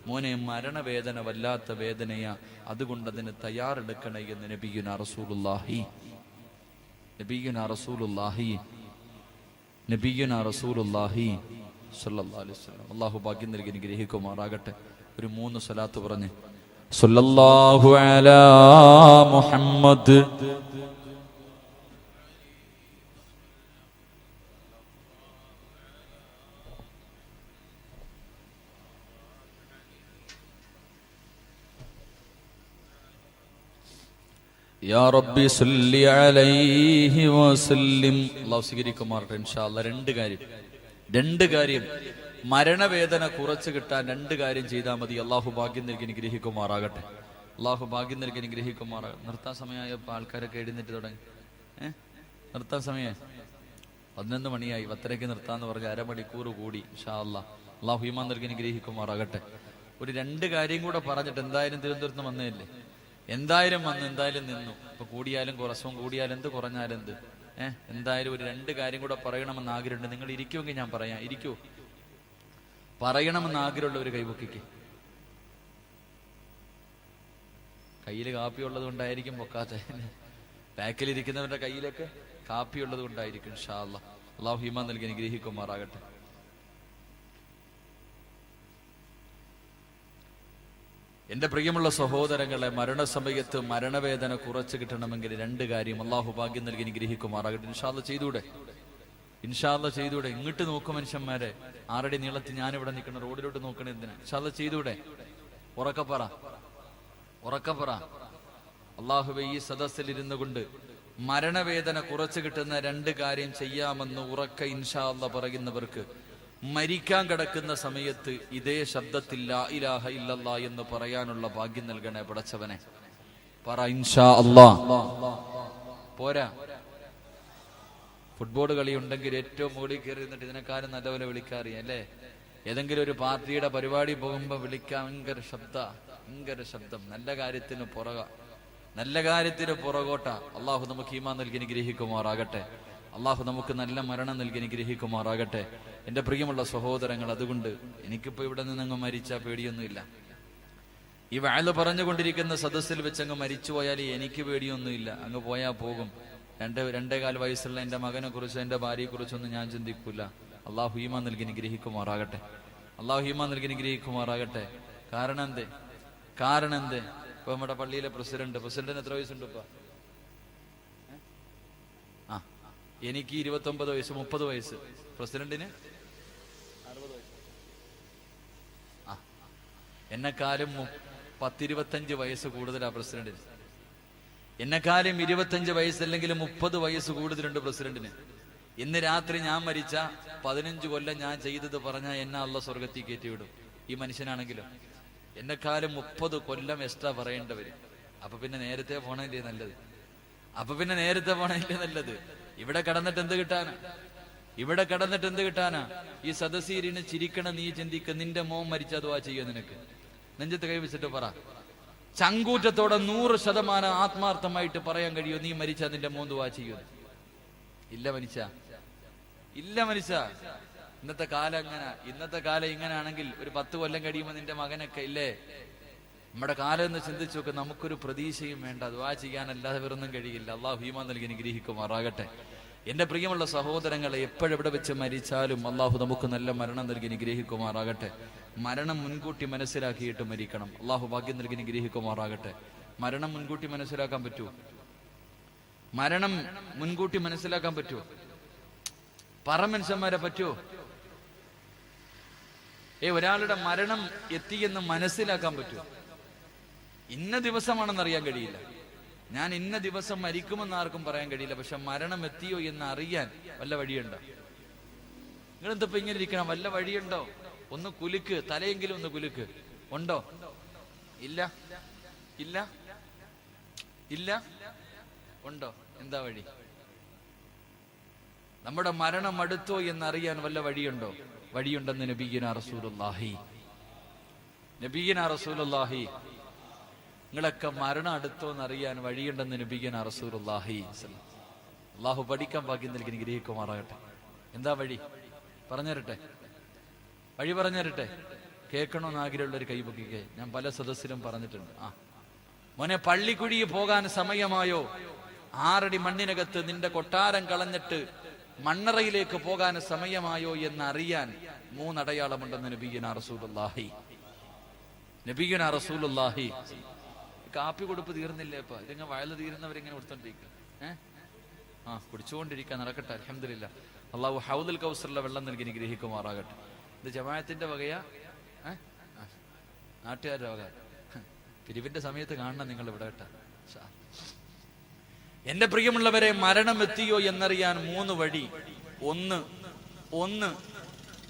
മോനെ, മരണവേദന വല്ലാത്ത വേദനയാ, അതുകൊണ്ട് അതിന് തയ്യാറെടുക്കണേ എന്ന് നബിയുനാ റസൂലുള്ളാഹി നബിയുനാ റസൂലുള്ളാഹി നബിയുനാ റസൂലുള്ളാഹി സ്വല്ലല്ലാഹു അലൈഹി വസല്ലം. അല്ലാഹു ഭാഗ്യം നൽകി അനുഗ്രഹിക്കുമാറാകട്ടെ. ഒരു 3 സ്വലാത്ത് പറഞ്ഞ് സ്വല്ലല്ലാഹു അലാ മുഹമ്മദ് യാ റബ്ബി സല്ലി അലൈഹി വസല്ലിം. അല്ലാഹു സ്വീകരിക്കുമാറാകട്ടെ ഇൻഷാ അല്ലാഹ്. രണ്ട് കാര്യം മരണവേദന കുറച്ച് കിട്ടാൻ രണ്ട് കാര്യം ചെയ്താൽ മതി. അല്ലാഹു ഭാഗ്യം നൽകി അനുഗ്രഹിക്കുമാറാകട്ടെ. അല്ലാഹു ഭാഗ്യം നൽകി അനുഗ്രഹിക്കുമാറാകട്ടെ. നിർത്താൻ സമയമായപ്പോൾ ആൾക്കാരൊക്കെ എഴുന്നേറ്റ് തുടങ്ങി. നിർത്താൻ സമയമായി 11 മണിയായി. 10:30 നിർത്താന്ന് പറഞ്ഞ് അരമണിക്കൂർ കൂടി. ഇൻഷാ അല്ലാഹ്. അല്ലാഹു ഈമാൻ നൽകി അനുഗ്രഹിക്കുമാറാകട്ടെ. ഒരു 2 കാര്യം കൂടെ പറഞ്ഞിട്ട് എന്തായാലും തിരുവനന്തപുരത്ത് വന്നതല്ലേ, എന്തായാലും വന്ന് എന്തായാലും നിന്നു. ഇപ്പൊ കൂടിയാലും കുറച്ചും കൂടിയാലും എന്ത് കുറഞ്ഞാലും എന്ത്, എന്തായാലും ഒരു 2 കാര്യം കൂടെ പറയണമെന്ന് ആഗ്രഹമുണ്ട്. നിങ്ങൾ ഇരിക്കുമെങ്കിൽ ഞാൻ പറയാം. ഇരിക്കൂ. പറയണമെന്ന് ആഗ്രഹമുള്ള ഒരു കൈപൊക്കിക്ക്. കയ്യിൽ കാപ്പി ഉള്ളത് കൊണ്ടായിരിക്കും പൊക്കാത്ത. ബാക്കിലിരിക്കുന്നവരുടെ കയ്യിലൊക്കെ കാപ്പി ഉള്ളത് കൊണ്ടായിരിക്കും. ഇൻഷാ അല്ലാഹ്. അല്ലാഹു ഈമാൻ നൽകി അനുഗ്രഹിക്കുമാറാകട്ടെ. എന്റെ പ്രിയമുള്ള സഹോദരങ്ങളെ, മരണസമയത്ത് മരണവേദന കുറച്ച് കിട്ടണമെങ്കിൽ 2 കാര്യം അള്ളാഹു ഭാഗ്യം നൽകി അനുഗ്രഹിക്കുമാറാകട്ടെ. ഇൻഷാ അല്ലാഹ് ചെയ്തൂടെ? ഇൻഷാ അല്ലാഹ് ചെയ്തൂടെ? ഇങ്ങോട്ട് നോക്കും മനുഷ്യന്മാരെ. 6 അടി നീളത്തിൽ ഞാനിവിടെ നിൽക്കണം, റോഡിലോട്ട് നോക്കണേ എന്തിനാ? ഇൻഷാ അല്ലാഹ് ചെയ്തൂടെ? ഉറക്കപ്പറ. അള്ളാഹുവേ, ഈ സദസ്സിൽ ഇരുന്നു കൊണ്ട് മരണവേദന കുറച്ച് കിട്ടുന്ന 2 കാര്യം ചെയ്യാമെന്ന് ഉറക്ക ഇൻഷാ അല്ലാഹ് പറയുന്നവർക്ക് മരിക്കാൻ കിടക്കുന്ന സമയത്ത് ഇതേ ശബ്ദത്തിൽ ലാ ഇലാഹ ഇല്ലല്ലാഹ് എന്ന് പറയാനുള്ള ഭാഗ്യം നൽകണേ പടച്ചവനെ. പറ ഇൻഷാ അല്ലാഹ്. പോരാ, ഫുട്ബോൾ കളി ഉണ്ടെങ്കിൽ ഏറ്റവും മുകളിൽ കയറി നിന്നിട്ട് ഇതിനെക്കാരും നല്ലപോലെ വിളിക്കാറിയാം അല്ലേ? ഏതെങ്കിലും ഒരു പാർട്ടിയുടെ പരിപാടി പോകുമ്പോ വിളിക്കാൻ ഭയങ്കര ശബ്ദം. നല്ല കാര്യത്തിന് പുറകോട്ട. അള്ളാഹു നമുക്ക് ഈമാൻ നൽകി അനുഗ്രഹിക്കുമാറാകട്ടെ. അള്ളാഹു നമുക്ക് നല്ല മരണം നൽകി അനുഗ്രഹിക്കുമാറാകട്ടെ. എന്റെ പ്രിയമുള്ള സഹോദരങ്ങൾ, അതുകൊണ്ട് എനിക്കിപ്പോ ഇവിടെ നിന്നങ്ങ് മരിച്ചാ പേടിയൊന്നുമില്ല. ഈ വഅല് പറഞ്ഞുകൊണ്ടിരിക്കുന്ന സദസ്സിൽ വെച്ച് അങ്ങ് മരിച്ചുപോയാൽ എനിക്ക് പേടിയൊന്നുമില്ല. അങ്ങ് പോയാൽ പോകും. 2.25 വയസ്സുള്ള എന്റെ മകനെ കുറിച്ചോ എന്റെ ഭാര്യയെ കുറിച്ചൊന്നും ഞാൻ ചിന്തിക്കൂല. അള്ളാഹു ഈമാൻ നൽകി അനുഗ്രഹിക്കുമാറാകട്ടെ. കാരണം എന്തേ? ഇപ്പൊ നമ്മുടെ പള്ളിയിലെ പ്രസിഡന്റിന് എത്ര വയസ്സുണ്ട് ഇപ്പൊ? എനിക്ക് 29 വയസ്സ്, 30 വയസ്സ്. പ്രസിഡന്റിന് 60 വയസ്സ്. എന്നെക്കാളും 10-25 വയസ്സ് കൂടുതലാ പ്രസിഡന്റിന്. എന്നെക്കാളും 25 വയസ്സ് അല്ലെങ്കിൽ 30 വയസ്സ് കൂടുതലുണ്ട് പ്രസിഡന്റിന്. ഇന്ന് രാത്രി ഞാൻ മരിച്ച 15 കൊല്ലം ഞാൻ ചെയ്തത് പറഞ്ഞാൽ എന്നെ അല്ലാഹ് സ്വർഗത്തിൽ കയറ്റിവിടും. ഈ മനുഷ്യനാണെങ്കിലും എന്നെക്കാളും 30 കൊല്ലം എക്സ്ട്രാ പറയേണ്ടവര്. അപ്പൊ പിന്നെ നേരത്തെ പോണല്ലേ നല്ലത്? ഇവിടെ കടന്നിട്ട് എന്ത് കിട്ടാനാ? ഈ സദസ്സീരിന് ചിരിക്കണ നീ ചിന്തിക്ക. നിന്റെ മോൻ മരിച്ച ദുആ ചെയ്യോ? നിനക്ക് നെഞ്ചത്ത് കൈവച്ചിട്ട് പറ. ചങ്കൂറ്റത്തോടെ 100% ആത്മാർത്ഥമായിട്ട് പറയാൻ കഴിയോ നീ മരിച്ച നിന്റെ മോൻ ദുആ ചെയ്യോ? ഇല്ല മനുഷ്യ. ഇന്നത്തെ കാലം ഇങ്ങനാണെങ്കിൽ ഒരു 10 കൊല്ലം കഴിയുമ്പോൾ നിന്റെ മകനൊക്കെ ഇല്ലേ? നമ്മുടെ കാലം എന്ന് ചിന്തിച്ചു നോക്ക്. നമുക്കൊരു പ്രതീക്ഷയും വേണ്ട. ദുആ ചെയ്യാനല്ലാതെ വേറൊന്നും കഴിയില്ല. അള്ളാഹു ഈമാൻ നൽകി അനുഗ്രഹിക്കുമാറാകട്ടെ. എന്റെ പ്രിയമുള്ള സഹോദരങ്ങളെ, എപ്പോഴെവിടെ വെച്ച് മരിച്ചാലും അള്ളാഹു നമുക്ക് നല്ല മരണം നൽകി അനുഗ്രഹിക്കുമാറാകട്ടെ. മരണം മുൻകൂട്ടി മനസ്സിലാക്കിയിട്ട് മരിക്കണം. അള്ളാഹു ഭാഗ്യം നൽകി അനുഗ്രഹിക്കുമാറാകട്ടെ. മരണം മുൻകൂട്ടി മനസ്സിലാക്കാൻ പറ്റുമോ? പറ മനുഷ്യന്മാരെ, പറ്റുമോ? ഒരാളുടെ മരണം എത്തിയെന്ന് മനസ്സിലാക്കാൻ പറ്റുമോ? ഇന്ന ദിവസമാണെന്ന് അറിയാൻ കഴിയില്ല. ഞാൻ ഇന്ന ദിവസം മരിക്കുമെന്ന് ആർക്കും പറയാൻ കഴിയില്ല. പക്ഷെ മരണം എത്തിയോ എന്ന് അറിയാൻ വല്ല വഴിയുണ്ടോ? നിങ്ങളെന്തപ്പോ ഇങ്ങനെ ഇരിക്കണം? വല്ല വഴിയുണ്ടോ? ഒന്ന് കുലുക്ക്, തലയെങ്കിലും ഒന്ന് കുലുക്ക്. ഉണ്ടോ? ഇല്ല. ഉണ്ടോ? എന്താ വഴി? നമ്മുടെ മരണം അടുത്തോ എന്നറിയാൻ വല്ല വഴിയുണ്ടോ? വഴിയുണ്ടെന്ന് നബിയ്യനാ റസൂലുള്ളാഹി. നിങ്ങളൊക്കെ മരണം അടുത്തോ എന്നറിയാൻ വഴിയുണ്ടെന്ന് നബിയ്യനാ റസൂലുള്ളാഹി. അള്ളാഹു പഠിക്കാൻ ഭാഗ്യം നൽകി അനുഗ്രഹിക്കുമാറാകട്ടെ. എന്താ വഴി? വഴി പറഞ്ഞുതരട്ടെ. കേൾക്കണമെന്ന് ആഗ്രഹമുള്ളൊരു കൈപൊക്കിക്കേ. ഞാൻ പല സദസ്സിലും പറഞ്ഞിട്ടുണ്ട്. മോനെ, പള്ളിക്കുഴിയിൽ പോകാൻ സമയമായോ? 6 അടി മണ്ണിനകത്ത് നിന്റെ കൊട്ടാരം കളഞ്ഞിട്ട് മണ്ണറയിലേക്ക് പോകാൻ സമയമായോ എന്നറിയാൻ 3 അടയാളമുണ്ടെന്ന് നബിയ്യനാ റസൂലുള്ളാഹി. കാപ്പി കൊടുപ്പ് തീർന്നില്ലേ? ഇപ്പൊ ഇതിങ്ങനെ വയല് തീരുന്നവരിങ്ങനെ കൊടുത്തോണ്ടിരിക്കുക. കുടിച്ചുകൊണ്ടിരിക്കുക. നടക്കട്ടെ, അൽഹംദുലില്ലാഹ്. അള്ളാഹു ഹൗദുൽ കൗസറിലെ വെള്ളം നൽകി അനുഗ്രഹിക്കുമാറാകട്ടെ. ഇത് ജമാഅത്തിന്റെ വകയാ? നാട്ടുകാരുടെ വക? പിരിവിന്റെ സമയത്ത് കാണണം നിങ്ങൾ ഇവിടെ കേട്ട. എന്റെ പ്രിയമുള്ളവരെ, മരണം എത്തിയോ എന്നറിയാൻ 3 വഴി. ഒന്ന്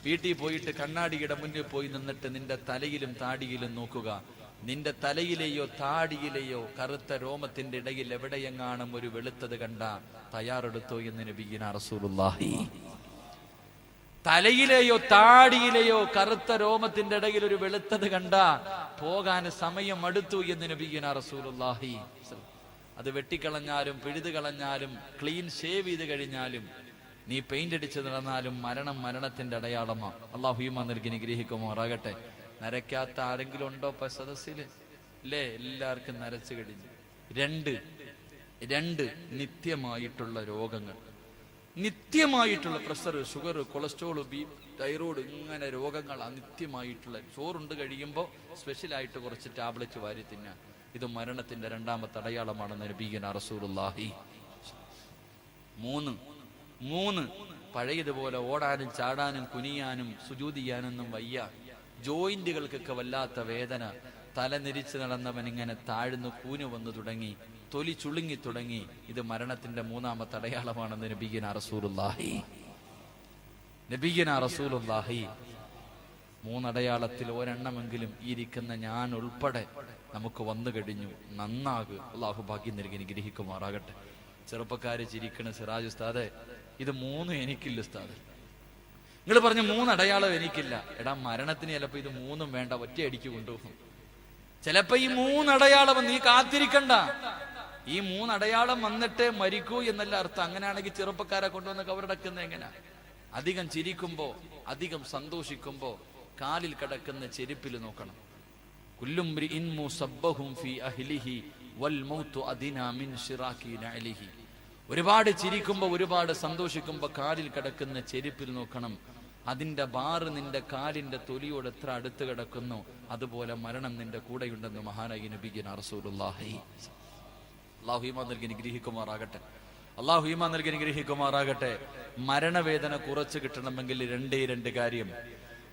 വീട്ടിൽ പോയിട്ട് കണ്ണാടിയുടെ മുന്നിൽ പോയി നിന്നിട്ട് നിന്റെ തലയിലും താടിയിലും നോക്കുക. നിന്റെ തലയിലെയോ താടിയിലെയോ കറുത്ത രോമത്തിന്റെ ഇടയിൽ എവിടെയെങ്ങാനും ഒരു വെളുത്തത് കണ്ട തയ്യാറെടുത്തോ എന്ന് നബിയ്യനാ റസൂലുള്ളാഹി. തലയിലെയോ താടിയിലെയോ കറുത്ത രോമത്തിന്റെ ഇടയിൽ ഒരു വെളുത്തത് കണ്ട പോകാൻ സമയം അടുത്തു എന്ന് നബിയുനാ റസൂലുള്ളാഹി. അത് വെട്ടിക്കളഞ്ഞാലും പിഴുതു കളഞ്ഞാലും ക്ലീൻ ഷേവ് ചെയ്ത് കഴിഞ്ഞാലും നീ പെയിന്റ് അടിച്ച് നടന്നാലും മരണത്തിന്റെ അടയാളമാണ്. അള്ളാഹു ഈമാൻ നൽകി നിഗ്രഹിക്കുമാറാകട്ടെ. നരയ്ക്കാത്ത ആരെങ്കിലും ഉണ്ടോ ഇപ്പൊ സദസ്സില്? ഇല്ലേ, എല്ലാവർക്കും നരച്ചു കഴിഞ്ഞു. രണ്ട് നിത്യമായിട്ടുള്ള രോഗങ്ങൾ, നിത്യമായിട്ടുള്ള pressure, sugar, cholesterol, BP, thyroid, ഇങ്ങനെ രോഗങ്ങൾ നിത്യമായിട്ടുള്ള. ചോറുണ്ട് കഴിയുമ്പോൾ സ്പെഷ്യലായിട്ട് കുറച്ച് ടാബ്ലറ്റ് വാരി തിന്നാൻ. ഇത് മരണത്തിന്റെ രണ്ടാമത്തെ അടയാളമാണെന്ന് നബിയുനാ റസൂലുള്ളാഹി. മൂന്ന് പഴയതുപോലെ ഓടാനും ചാടാനും കുനിയാനും സുജൂദ് ചെയ്യാനൊന്നും വയ്യ. ജോയിന്റുകൾക്കൊക്കെ വല്ലാത്ത വേദന. തലനിരിച്ച് നടന്നവൻ ഇങ്ങനെ താഴ്ന്നു കൂനു വന്നു തുടങ്ങി, തൊലി ചുളുങ്ങി തുടങ്ങി. ഇത് മരണത്തിന്റെ മൂന്നാമത്തെ അടയാളമാണെന്ന് നബിയുനാ റസൂലുള്ളാഹി. മൂന്നടയാളത്തിൽ ഒരെണ്ണമെങ്കിലും ഇരിക്കുന്ന ഞാൻ ഉൾപ്പെടെ നമുക്ക് വന്നു കഴിഞ്ഞു. നന്നാകു. അള്ളാഹു ഭാഗ്യം നൽകി നിഗ്രഹിക്കുമാറാകട്ടെ. ചെറുപ്പക്കാര് ചിരിക്കണ സിറാജ് ഉസ്താദെ, ഇത് 3 എനിക്കില്ല ഉസ്താദ്. നിങ്ങൾ പറഞ്ഞ 3 അടയാളം എനിക്കില്ല. എടാ, മരണത്തിന് ചിലപ്പോ ഇത് 3 വേണ്ട, ഒറ്റയടിക്ക് കൊണ്ടുപോകും. ചിലപ്പോ ഈ 3 അടയാളം നീ കാത്തിരിക്കണ്ട. ഈ 3 അടയാളം വന്നിട്ടേ മരിക്കൂ എന്നല്ല അർത്ഥം. അങ്ങനെയാണെങ്കിൽ ചെറുപ്പക്കാരെ കൊണ്ടുവന്ന് കവറടക്കുന്നത് എങ്ങനെയാ? അധികം ചിരിക്കുമ്പോ, അധികം സന്തോഷിക്കുമ്പോ കാലിൽ കിടക്കുന്ന ചെരുപ്പിൽ നോക്കണം. ഒരുപാട് ചിരിക്കുമ്പോ, ഒരുപാട് സന്തോഷിക്കുമ്പോ കാലിൽ കിടക്കുന്ന ചെരുപ്പിൽ നോക്കണം. അതിന്റെ ബാറ് നിന്റെ കാലിന്റെ തൊലിയോട് എത്ര അടുത്ത് കിടക്കുന്നു, അതുപോലെ മരണം നിന്റെ കൂടെയുണ്ടെന്ന് മഹാനായി നബിയുനാ റസൂലുള്ളാഹി. അല്ലാഹു ഈമാൻ നൽകി നിഗ്രഹിക്കുമാറാകട്ടെ. അല്ലാഹു ഈമാൻ നൽകി നിഗ്രഹിക്കുമാറാകട്ടെ. മരണവേദന കുറച്ച് കിട്ടണമെങ്കിൽ 2 കാര്യം.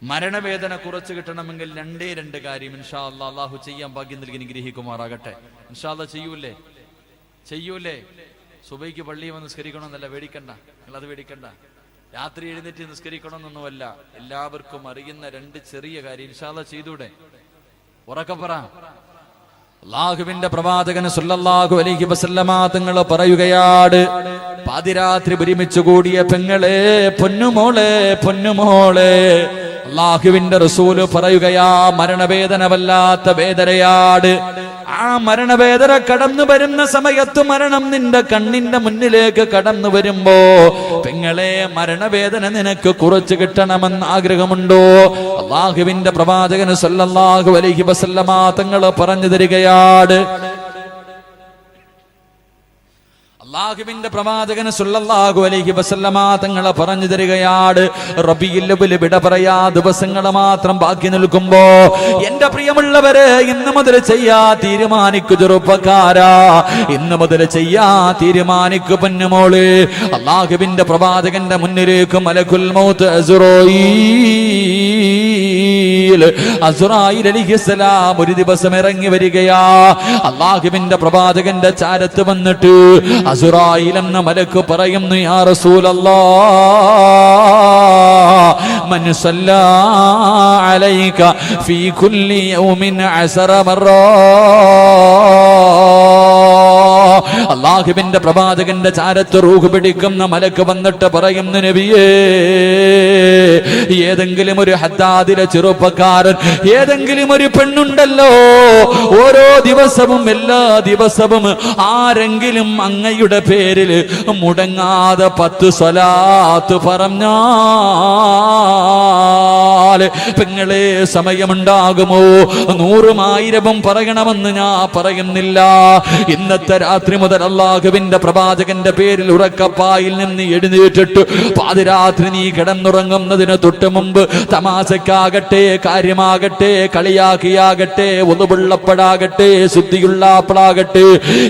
മരണവേദന കുറച്ച് കിട്ടണമെങ്കിൽ 2 കാര്യം ഇൻഷാ അല്ലാഹ് അല്ലാഹു ചെയ്യാൻ ഭാഗ്യം നൽകി നിഗ്രഹിക്കുമാറാകട്ടെ. ഇൻഷാ അല്ലാഹ് ചെയ്യൂലേ? സുബൈക്ക് പള്ളിയിൽ വന്ന് നിസ്കരിക്കണമെന്നല്ല, പേടിക്കണ്ട. നിങ്ങളത് പേടിക്കണ്ട. രാത്രി എഴുന്നേറ്റ് നിസ്കരിക്കണമെന്നൊന്നുമല്ല. എല്ലാവർക്കും അറിയുന്ന 2 ചെറിയ കാര്യം ഇൻഷാ അല്ലാഹ് ചെയ്തൂടെ? ഉറക്കെ പറ. അല്ലാഹുവിന്റെ പ്രവാചകൻ സല്ലല്ലാഹു അലൈഹി വസല്ലമ തങ്ങൾ പറയുകയാണ്, പാതിരാത്രി ഒരുമിച്ച് കൂടിയ പെങ്ങളെ, പൊന്നുമോളെ, അല്ലാഹുവിന്റെ റസൂല് പറയുകയാ, മരണവേദന വല്ലാത്ത വേദനയാണ്. ആ മരണവേദന കടന്നു വരുന്ന സമയത്ത് മരണം നിന്റെ കണ്ണിന്റെ മുന്നിലേക്ക് കടന്നു വരുമ്പോ, പെങ്ങളെ, മരണവേദന നിനക്ക് കുറച്ച് കിട്ടണമെന്ന് ആഗ്രഹമുണ്ടോ? അല്ലാഹുവിന്റെ പ്രവാചകൻ സല്ലല്ലാഹു അലൈഹി വസല്ലമ തങ്ങൾ പറഞ്ഞു തരികയാണ്. അല്ലാഹുവിന്റെ പ്രവാചകൻ സല്ലല്ലാഹു അലൈഹി വസല്ലമ തങ്ങൾ പറഞ്ഞു തരികയാണ്, റബീഉൽ അവ്വൽ വിട പറയാ ദിവസങ്ങൾ മാത്രം ബാക്കി നിൽക്കുമ്പോ, എന്റെ പ്രിയമുള്ളവരെ, ഇന്ന് മുതൽ ചെയ്യാ തീരുമാനിക്കു ചെറുപ്പക്കാരാ, ഇന്ന് മുതൽ ചെയ്യാ തീരുമാനിക്കു പൊന്നുമോള്. അല്ലാഹുവിന്റെ പ്രവാചകന്റെ മുന്നിലേക്ക് മലക്കുൽ മൗത്ത് അസ്റായീൽ അലൈഹിസ്സലാം ഒരു ദിവസം ഇറങ്ങി വരികയാ. അല്ലാഹുവിന്റെ പ്രവാചകന്റെ ചാരത്ത് വന്നിട്ട് അസ്റായീൽ എന്ന മലക്ക് പറയുന്നു, യാ റസൂലല്ലാഹ്, മൻ സല്ലാ അലൈക ഫീ കുല്ലി യൗമിൻ 10 മറ. അല്ലാഹുവിന്റെ പ്രവാചകന്റെ ചാരത്ത് റൂഹ് പിടിക്കുന്ന മലക്ക് വന്നിട്ട് പറയുന്നു, നബിയേ, ഏതെങ്കിലും ഒരു ഹദ്ദാദിലെ ചെറുപ്പക്കാരൻ, ഏതെങ്കിലും ഒരു പെണ്ണുണ്ടല്ലോ, ഓരോ ദിവസവും, എല്ലാ ദിവസവും ആരെങ്കിലും അങ്ങയുടെ പേരിൽ മുടങ്ങാതെ 10 സ്വലാത്ത് പറഞ്ഞാൽ പെങ്ങളെ സമയമുണ്ടാകുമോ? 100ഉം 1000ഉം പറയണമെന്ന് ഞാൻ പറയുന്നില്ല. ഇന്നത്തെ രാത്രി മുതൽ അല്ലാഹുവിന്റെ പ്രവാചകന്റെ പേരിൽ ഉറക്കപ്പായിൽ നിന്ന് എഴുന്നേറ്റിട്ട് പാതിരാത്രി നീ കിടന്നുറങ്ങുന്നതിന് തൊട്ട് മുമ്പ് തമാശക്കാകട്ടെ, കാര്യമാകട്ടെ, കളിയാക്കിയാകട്ടെ, ഒന്നുപുള്ളപ്പോഴാകട്ടെ, ശുദ്ധിയുള്ളപ്പോഴാകട്ടെ,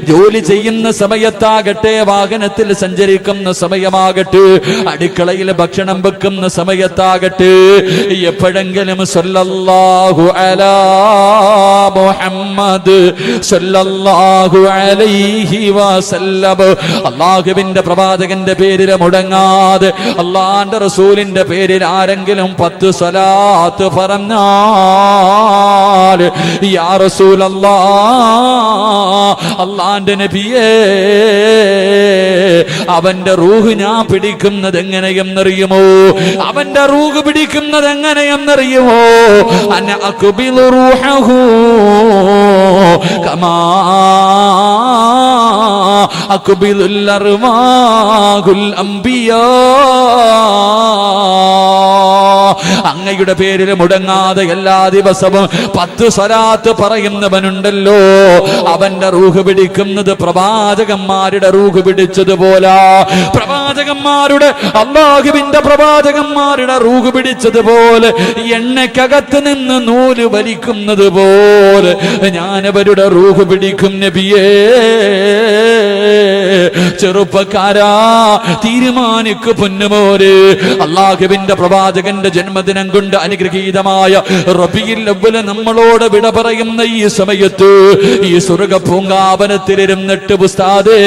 ജോലി ചെയ്യുന്ന സമയത്താകട്ടെ, വാഹനത്തിൽ സഞ്ചരിക്കുന്ന സമയമാകട്ടെ, അടുക്കളയിൽ ഭക്ഷണം വെക്കുന്ന സമയത്താകട്ടെ, എപ്പോഴെങ്കിലും സല്ലല്ലാഹു അലാ മുഹമ്മദ് സല്ലല്ലാഹു അലൈഹി വസല്ലം വസല്ലം. അല്ലാഹുവിന്റെ പ്രവാചകന്റെ പേരിൽ മുടങ്ങാതെ അല്ലാഹുവിന്റെ റസൂലിന്റെ പേരിൽ ആരെങ്കിലും 10 സ്വലാത്ത് പറഞ്ഞാൽ യാ റസൂലല്ലാഹ്, അല്ലാഹുവിന്റെ നബിയേ, അവന്റെ റൂഹ് ഞാൻ പിടിക്കുന്നത് എങ്ങനെയെന്നറിയുമോ? അവന്റെ റൂഹ് പിടിക്കുന്നത് എങ്ങനെയെന്നറിയുമോ? അന അഖ്ബിലു റൂഹഹു കമാ അഖ്ബിലുൽ അർവാഹുൽ അംബിയാ. അങ്ങയുടെ പേരിൽ മുടങ്ങാതെ എല്ലാ ദിവസവും 10 സ്വലാത്ത് പറയുന്നവനുണ്ടല്ലോ, അവന്റെ റൂഹ് പിടിക്കുന്നത് പ്രവാചകന്മാരുടെ റൂഹ് പിടിച്ചതുപോലെ, പ്രവാചകന്മാരുടെ അല്ലാഹുവിന്റെ പ്രവാചകന്മാരുടെ റൂഹ് പിടിച്ചതുപോലെ, എണ്ണക്കകത്ത് നിന്ന് നൂല് വലിക്കുന്നത് പോലെ ഞാൻ അവരുടെ റൂഹ് പിടിക്കും നബിയേ. ചെറുപ്പക്കാരാ, തീരുമാനിക്കു പൊന്നുമോര്. അല്ലാഹുവിന്റെ പ്രവാചകന്റെ ജന്മദിനം കൊണ്ട് അനുഗ്രഹീതമായ റബീഉൽ അവ്വൽ നമ്മളോട് വിട പറയുന്ന ഈ സമയത്ത് ഈ സ്വർഗ പൂങ്കാവനത്തിലിരുന്നിട്ട് ഉസ്താദേ,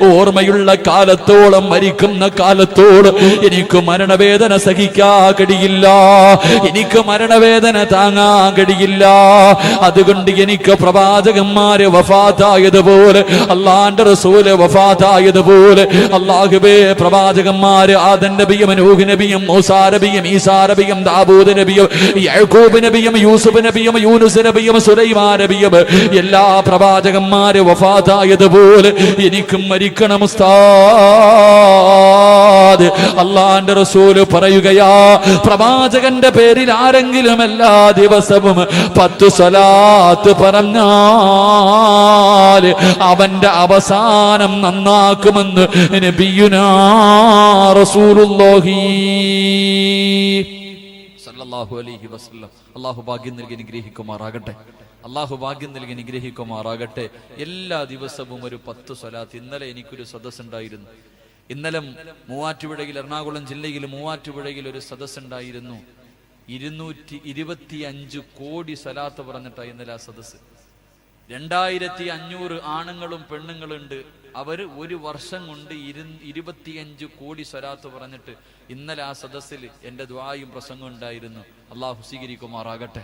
ഓർമ്മയുള്ള കാലത്തോളം, മരിക്കുന്ന കാലത്തോളം എനിക്ക് മരണവേദന സഹിക്കാൻ കഴിയില്ല, എനിക്ക് മരണവേദന താങ്ങാൻ കഴിയില്ല. അതുകൊണ്ട് എനിക്ക് പ്രവാചകന്മാര് വഫാത്തായതുപോലെ, അല്ലാഹുവിന്റെ റസൂല് വഫാത്തായതുപോലെ, അല്ലാഹുവേ, പ്രവാചകന്മാര് ആദം നബിയും നൂഹ് നബിയും മൂസാ നബിയും ഈസാ നബിയും ദാവൂദ് നബിയും യാക്കൂബ് നബിയും യൂസുഫ് നബിയും യൂനുസ് നബിയും സുലൈമാൻ നബിയും എല്ലാ പ്രവാചകന്മാര് വഫാത്തായതുപോലെ എനിക്കും മരിക്കണം ഉസ്താദ്. അല്ലാഹുവിന്റെ റസൂല് പറയുകയാ, പ്രവാചകന്റെ പേരിൽ ആരെങ്കിലും എല്ലാ ദിവസവും 10 സ്വലാത്ത് പറഞ്ഞാൽ അവന്റെ അവസാനം നന്നാക്കുമെന്ന് നബിയുനാ റസൂലുള്ളാഹി സല്ലല്ലാഹു അലൈഹി വസല്ലം. അല്ലാഹു ഭാഗ്യം നൽകി അനുഗ്രഹിക്കുമാറാകട്ടെ. അല്ലാഹു ഭാഗ്യം നൽകി അനുഗ്രഹിക്കുമാറാകട്ടെ. എല്ലാ ദിവസവും ഒരു 10 സ്വലാത്ത്. ഇന്നലെ എനിക്കൊരു സദസ്സ് ഉണ്ടായിരുന്നു. ഇന്നലെ മൂവാറ്റുപുഴയിൽ, എറണാകുളം ജില്ലയിൽ മൂവാറ്റുപുഴയിൽ ഒരു സദസ്സ് ഉണ്ടായിരുന്നു. 225 കോടി സ്വലാത്ത് പറഞ്ഞിട്ടാണ് ഇന്നലെ ആ സദസ്സ്. 2500 ആണുങ്ങളും പെണ്ണുങ്ങളുണ്ട്. അവര് ഒരു വർഷം കൊണ്ട് 25 കോടി സ്വലാത്ത് പറഞ്ഞിട്ട് ഇന്നലെ ആ സദസ്സിൽ എൻ്റെ ദുആയും പ്രസംഗം ഉണ്ടായിരുന്നു. അള്ളാഹു സ്വീകരിക്കുമാറാകട്ടെ,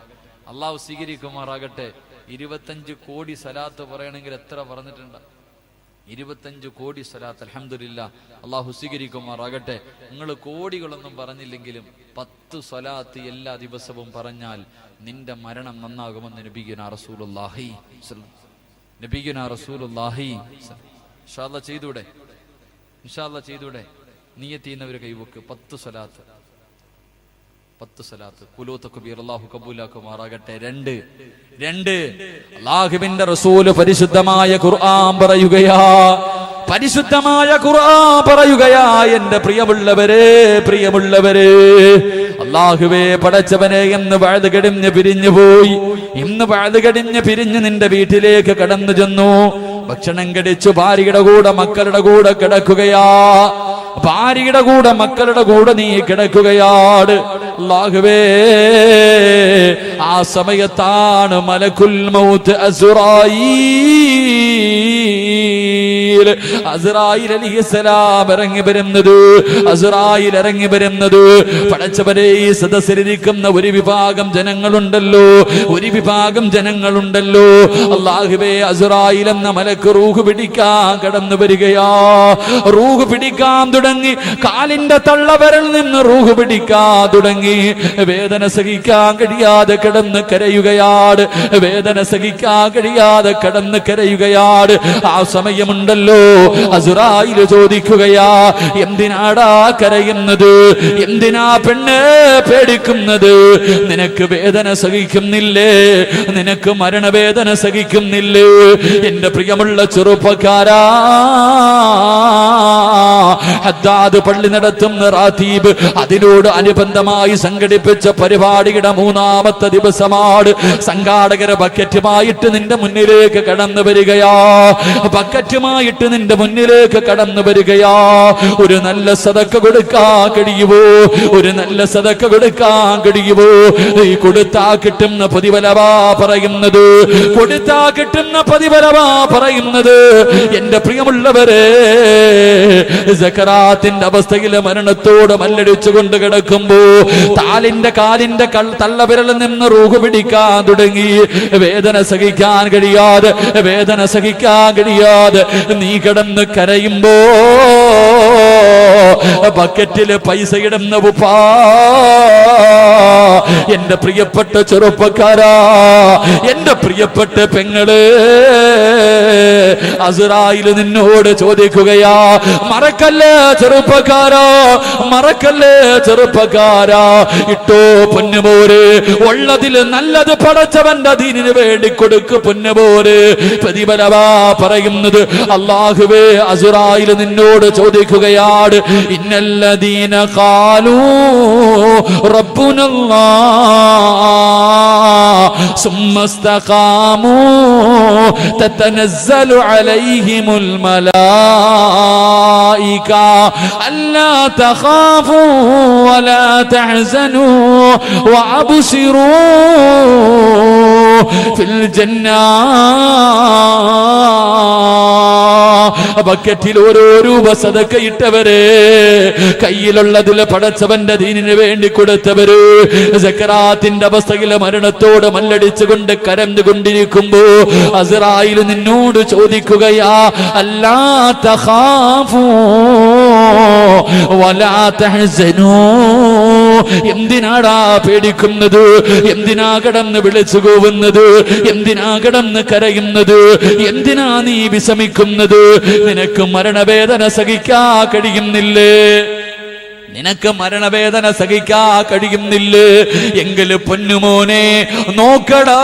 അള്ളാഹു സ്വീകരിക്കുമാറാകട്ടെ. 25 കോടി സ്വലാത്ത് പറയണമെങ്കിൽ എത്ര പറഞ്ഞിട്ടുണ്ട്? 25 കോടി സ്വലാത്ത്. അൽഹംദുലില്ലാഹ്, അള്ളാഹു സ്വീകരിക്കുമാറാകട്ടെ. നിങ്ങൾ കോടികളൊന്നും പറഞ്ഞില്ലെങ്കിലും 10 സ്വലാത്ത് എല്ലാ ദിവസവും പറഞ്ഞാൽ നിന്റെ മരണം നന്നാകുമെന്ന് നബിയുനാ റസൂലുള്ളാഹി നബിയുനാ റസൂലുള്ളാഹി. ഇൻഷാ അല്ലാഹ് ചെയ്തൂടെ? ഇൻഷാ അല്ലാഹ് ചെയ്തൂടെ? നിയ്യത്ത് ചെയ്യുന്നവര് കൈവക്ക്. 10 സ്വലാത്ത്, 10 സ്വലാത്ത്. കുലൂ തക്ബീർ. അല്ലാഹു കബൂലാക്കുമാറാകട്ടെ. 2 അല്ലാഹുവിന്റെ റസൂല് പരിശുദ്ധമായ ഖുർആൻ പറയുകയാ, പരിശുദ്ധമായ ഖുർആൻ പറയുകയാ, എന്റെ പ്രിയമുള്ളവരെ, അല്ലാഹുവേ, പടച്ചവനെ, എന്ന് വഅദ് കടിഞ്ഞ് പിരിഞ്ഞു പോയി, ഇന്ന് വഅദ് കടിഞ്ഞ് പിരിഞ്ഞ് നിന്റെ വീട്ടിലേക്ക് കടന്നു ചെന്നു. ഭക്ഷണം കഴിച്ചു ഭാര്യയുടെ കൂടെ മക്കളുടെ കൂടെ കിടക്കുകയാ, ഭാര്യയുടെ കൂടെ മക്കളുടെ കൂടെ നീ കിടക്കുകയാണ്. അല്ലാഹുവേ, ആ സമയത്താണ് മലക്കുൽ മൗത്ത് അസ്റായീൽ അലൈഹിസ്സലാം ഇറങ്ങി വരുന്നത്. പടച്ചവനെ, ഈ സദസ്സിലിരിക്കുന്ന ഒരു വിഭാഗം ജനങ്ങളുണ്ടല്ലോ, അല്ലാഹുവേ, അസ്റായീൽ എന്ന മലക്ക് റൂഹ് പിടിക്കാൻ കടന്നു വരികയാ. റൂഹ് പിടിക്കാൻ തുടങ്ങി, കാലിന്റെ തള്ളവരിൽ നിന്ന് റൂഹ് പിടിക്കാൻ തുടങ്ങി. വേദന സഹിക്കാൻ കഴിയാതെ കിടന്ന് കരയുകയാണ്, വേദന സഹിക്കാൻ കഴിയാതെ കിടന്ന് കരയുകയാണ്. ആ സമയമുണ്ടല്ലോ, അസ്റായീൽ ചോദിക്കുകയാ, എന്തിനാടാ കരയുന്നത്? എന്തിനാ പെണ്ണ് പേടിക്കുന്നത്? നിനക്ക് വേദന സഹിക്കുന്നില്ലേ? നിനക്ക് മരണവേദന സഹിക്കുന്നില്ലേ? എന്റെ പ്രിയമുള്ള ചെറുപ്പക്കാരാ, ഹദ്ദാദ് പള്ളി നടത്തുന്ന റാത്തീബ്, അതിനോട് അനുബന്ധമായി സംഘടിപ്പിച്ച പരിപാടിയുടെ 3ാമത്തെ ദിവസമാണ്. സംഘാടകരെ ബക്കറ്റുമായിട്ട് നിന്റെ മുന്നിലേക്ക് കടന്നു വരികയാ. ബക്കറ്റുമായിട്ട് നിന്റെ മുന്നിലേക്ക് കടന്നു വരികയാ. ഒരു നല്ല സദക്ക കൊടുക്കാൻ കഴിയുമോ? ഒരു നല്ല സദക്ക കൊടുക്കാൻ കഴിയുമോ? ഈ കൊടുത്താ കിട്ടുന്ന പ്രതിഫലവാ പറയുന്നത്. കൊടുത്താ കിട്ടുന്ന പ്രതിഫലവാ പറയുന്നത്. എന്റെ പ്രിയമുള്ളവരെ, സക്കറാത്തിന്റെ അവസ്ഥയിൽ മരണത്തോട് മല്ലടിച്ചുകൊണ്ട് കിടക്കുമ്പോ താലിന്റെ കാലിന്റെ തള്ളവിരലിൽ നിന്ന് റൂഹ് പിടിക്കാൻ തുടങ്ങി. വേദന സഹിക്കാൻ കഴിയാതെ നീ കിടന്ന് കരയുമ്പോ ബക്കറ്റില് പൈസ ഇടുന്ന ഉപ്പാ, എന്റെ പ്രിയപ്പെട്ട ചെറുപ്പക്കാരാ, എന്റെ പ്രിയപ്പെട്ട പെങ്ങള്, അസ്റായിൽ നിന്നോട് ചോദിക്കുകയാ, മറക്കല്ലേ ചെറുപ്പക്കാരാ, മറക്കല്ലേ ചെറുപ്പക്കാരാ, ഇട്ടോ പൊന്നുപോര്, ഉള്ളതിൽ നല്ലത് പടച്ചവന്റെ ദീനിന് വേണ്ടി കൊടുക്ക് പൊന്നുപോര്. പ്രതിഫലവാ പറയുന്നത്. അല്ലാഹുവേ, അസ്റായിൽ നിന്നോട് ചോദിക്കുകയാണ്, ഇന്നല്ലദീന ഖാലൂ റബ്ബുനല്ലാഹ് സുമ്മ ഇസ്തഖാമൂ തതനസ്സലു അലൈഹിമുൽ മലായിക അല്ലാ തഖാഫൂ വലാ തഹ്സനൂ വഅബ്ശിറൂ ഫിൽ ജന്നാ. ബക്കറ്റിൽ ഓരോ രൂപ സദക്ക ഇട്ടവര്, കയ്യിലുള്ളതിൽ പടച്ചവന്റെ ദീനിന് വേണ്ടി കൊടുത്തവര്, സക്കറാത്തിന്റെ അവസ്ഥയിൽ മരണത്തോട് മല്ലടിച്ചുകൊണ്ട് കരഞ്ഞുകൊണ്ടിരിക്കുമ്പോ അസ്റായിൽ നിന്നോട് ചോദിക്കുകയാ, അല്ലാ തഖാഫൂ വലാ തഹ്സനൂ, എന്തിനാടാ പേടിക്കുന്നത്? എന്തിനാ കടന്ന് വിളിച്ചു കൂവുന്നത്? എന്തിനാ കടന്ന് കരയുന്നത്? എന്തിനാ നീ വിഷമിക്കുന്നത്? നിനക്ക് മരണവേദന സഹിക്കാ കഴിയുന്നില്ലേ? നിനക്ക് മരണവേദന സഹിക്കാ കഴിയുന്നില്ലേ? എങ്കിൽ പൊന്നുമോനെ, നോക്കടാ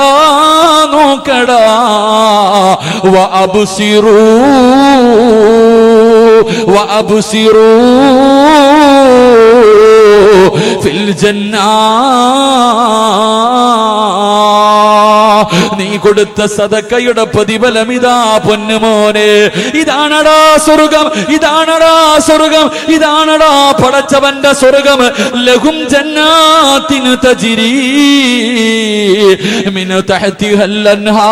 നോക്കടാ, വഅബ്സിറൂ വഅബ്സിറൂ ഫിൽ ജന്നാ. നീ കൊടുത്ത സദക്കയുടെ പ്രതിഫലം ഇതാ പൊന്നുമോനെ. ഇതാണടാ സ്വർഗം, ഇതാണടാ സ്വർഗം, ഇതാണടാ പടച്ചവന്റെ സ്വർഗം. ലഹും ജന്നാത്തിൻ തജ്രീ മിൻ തഹ്തിഹൽ അൻഹാർ.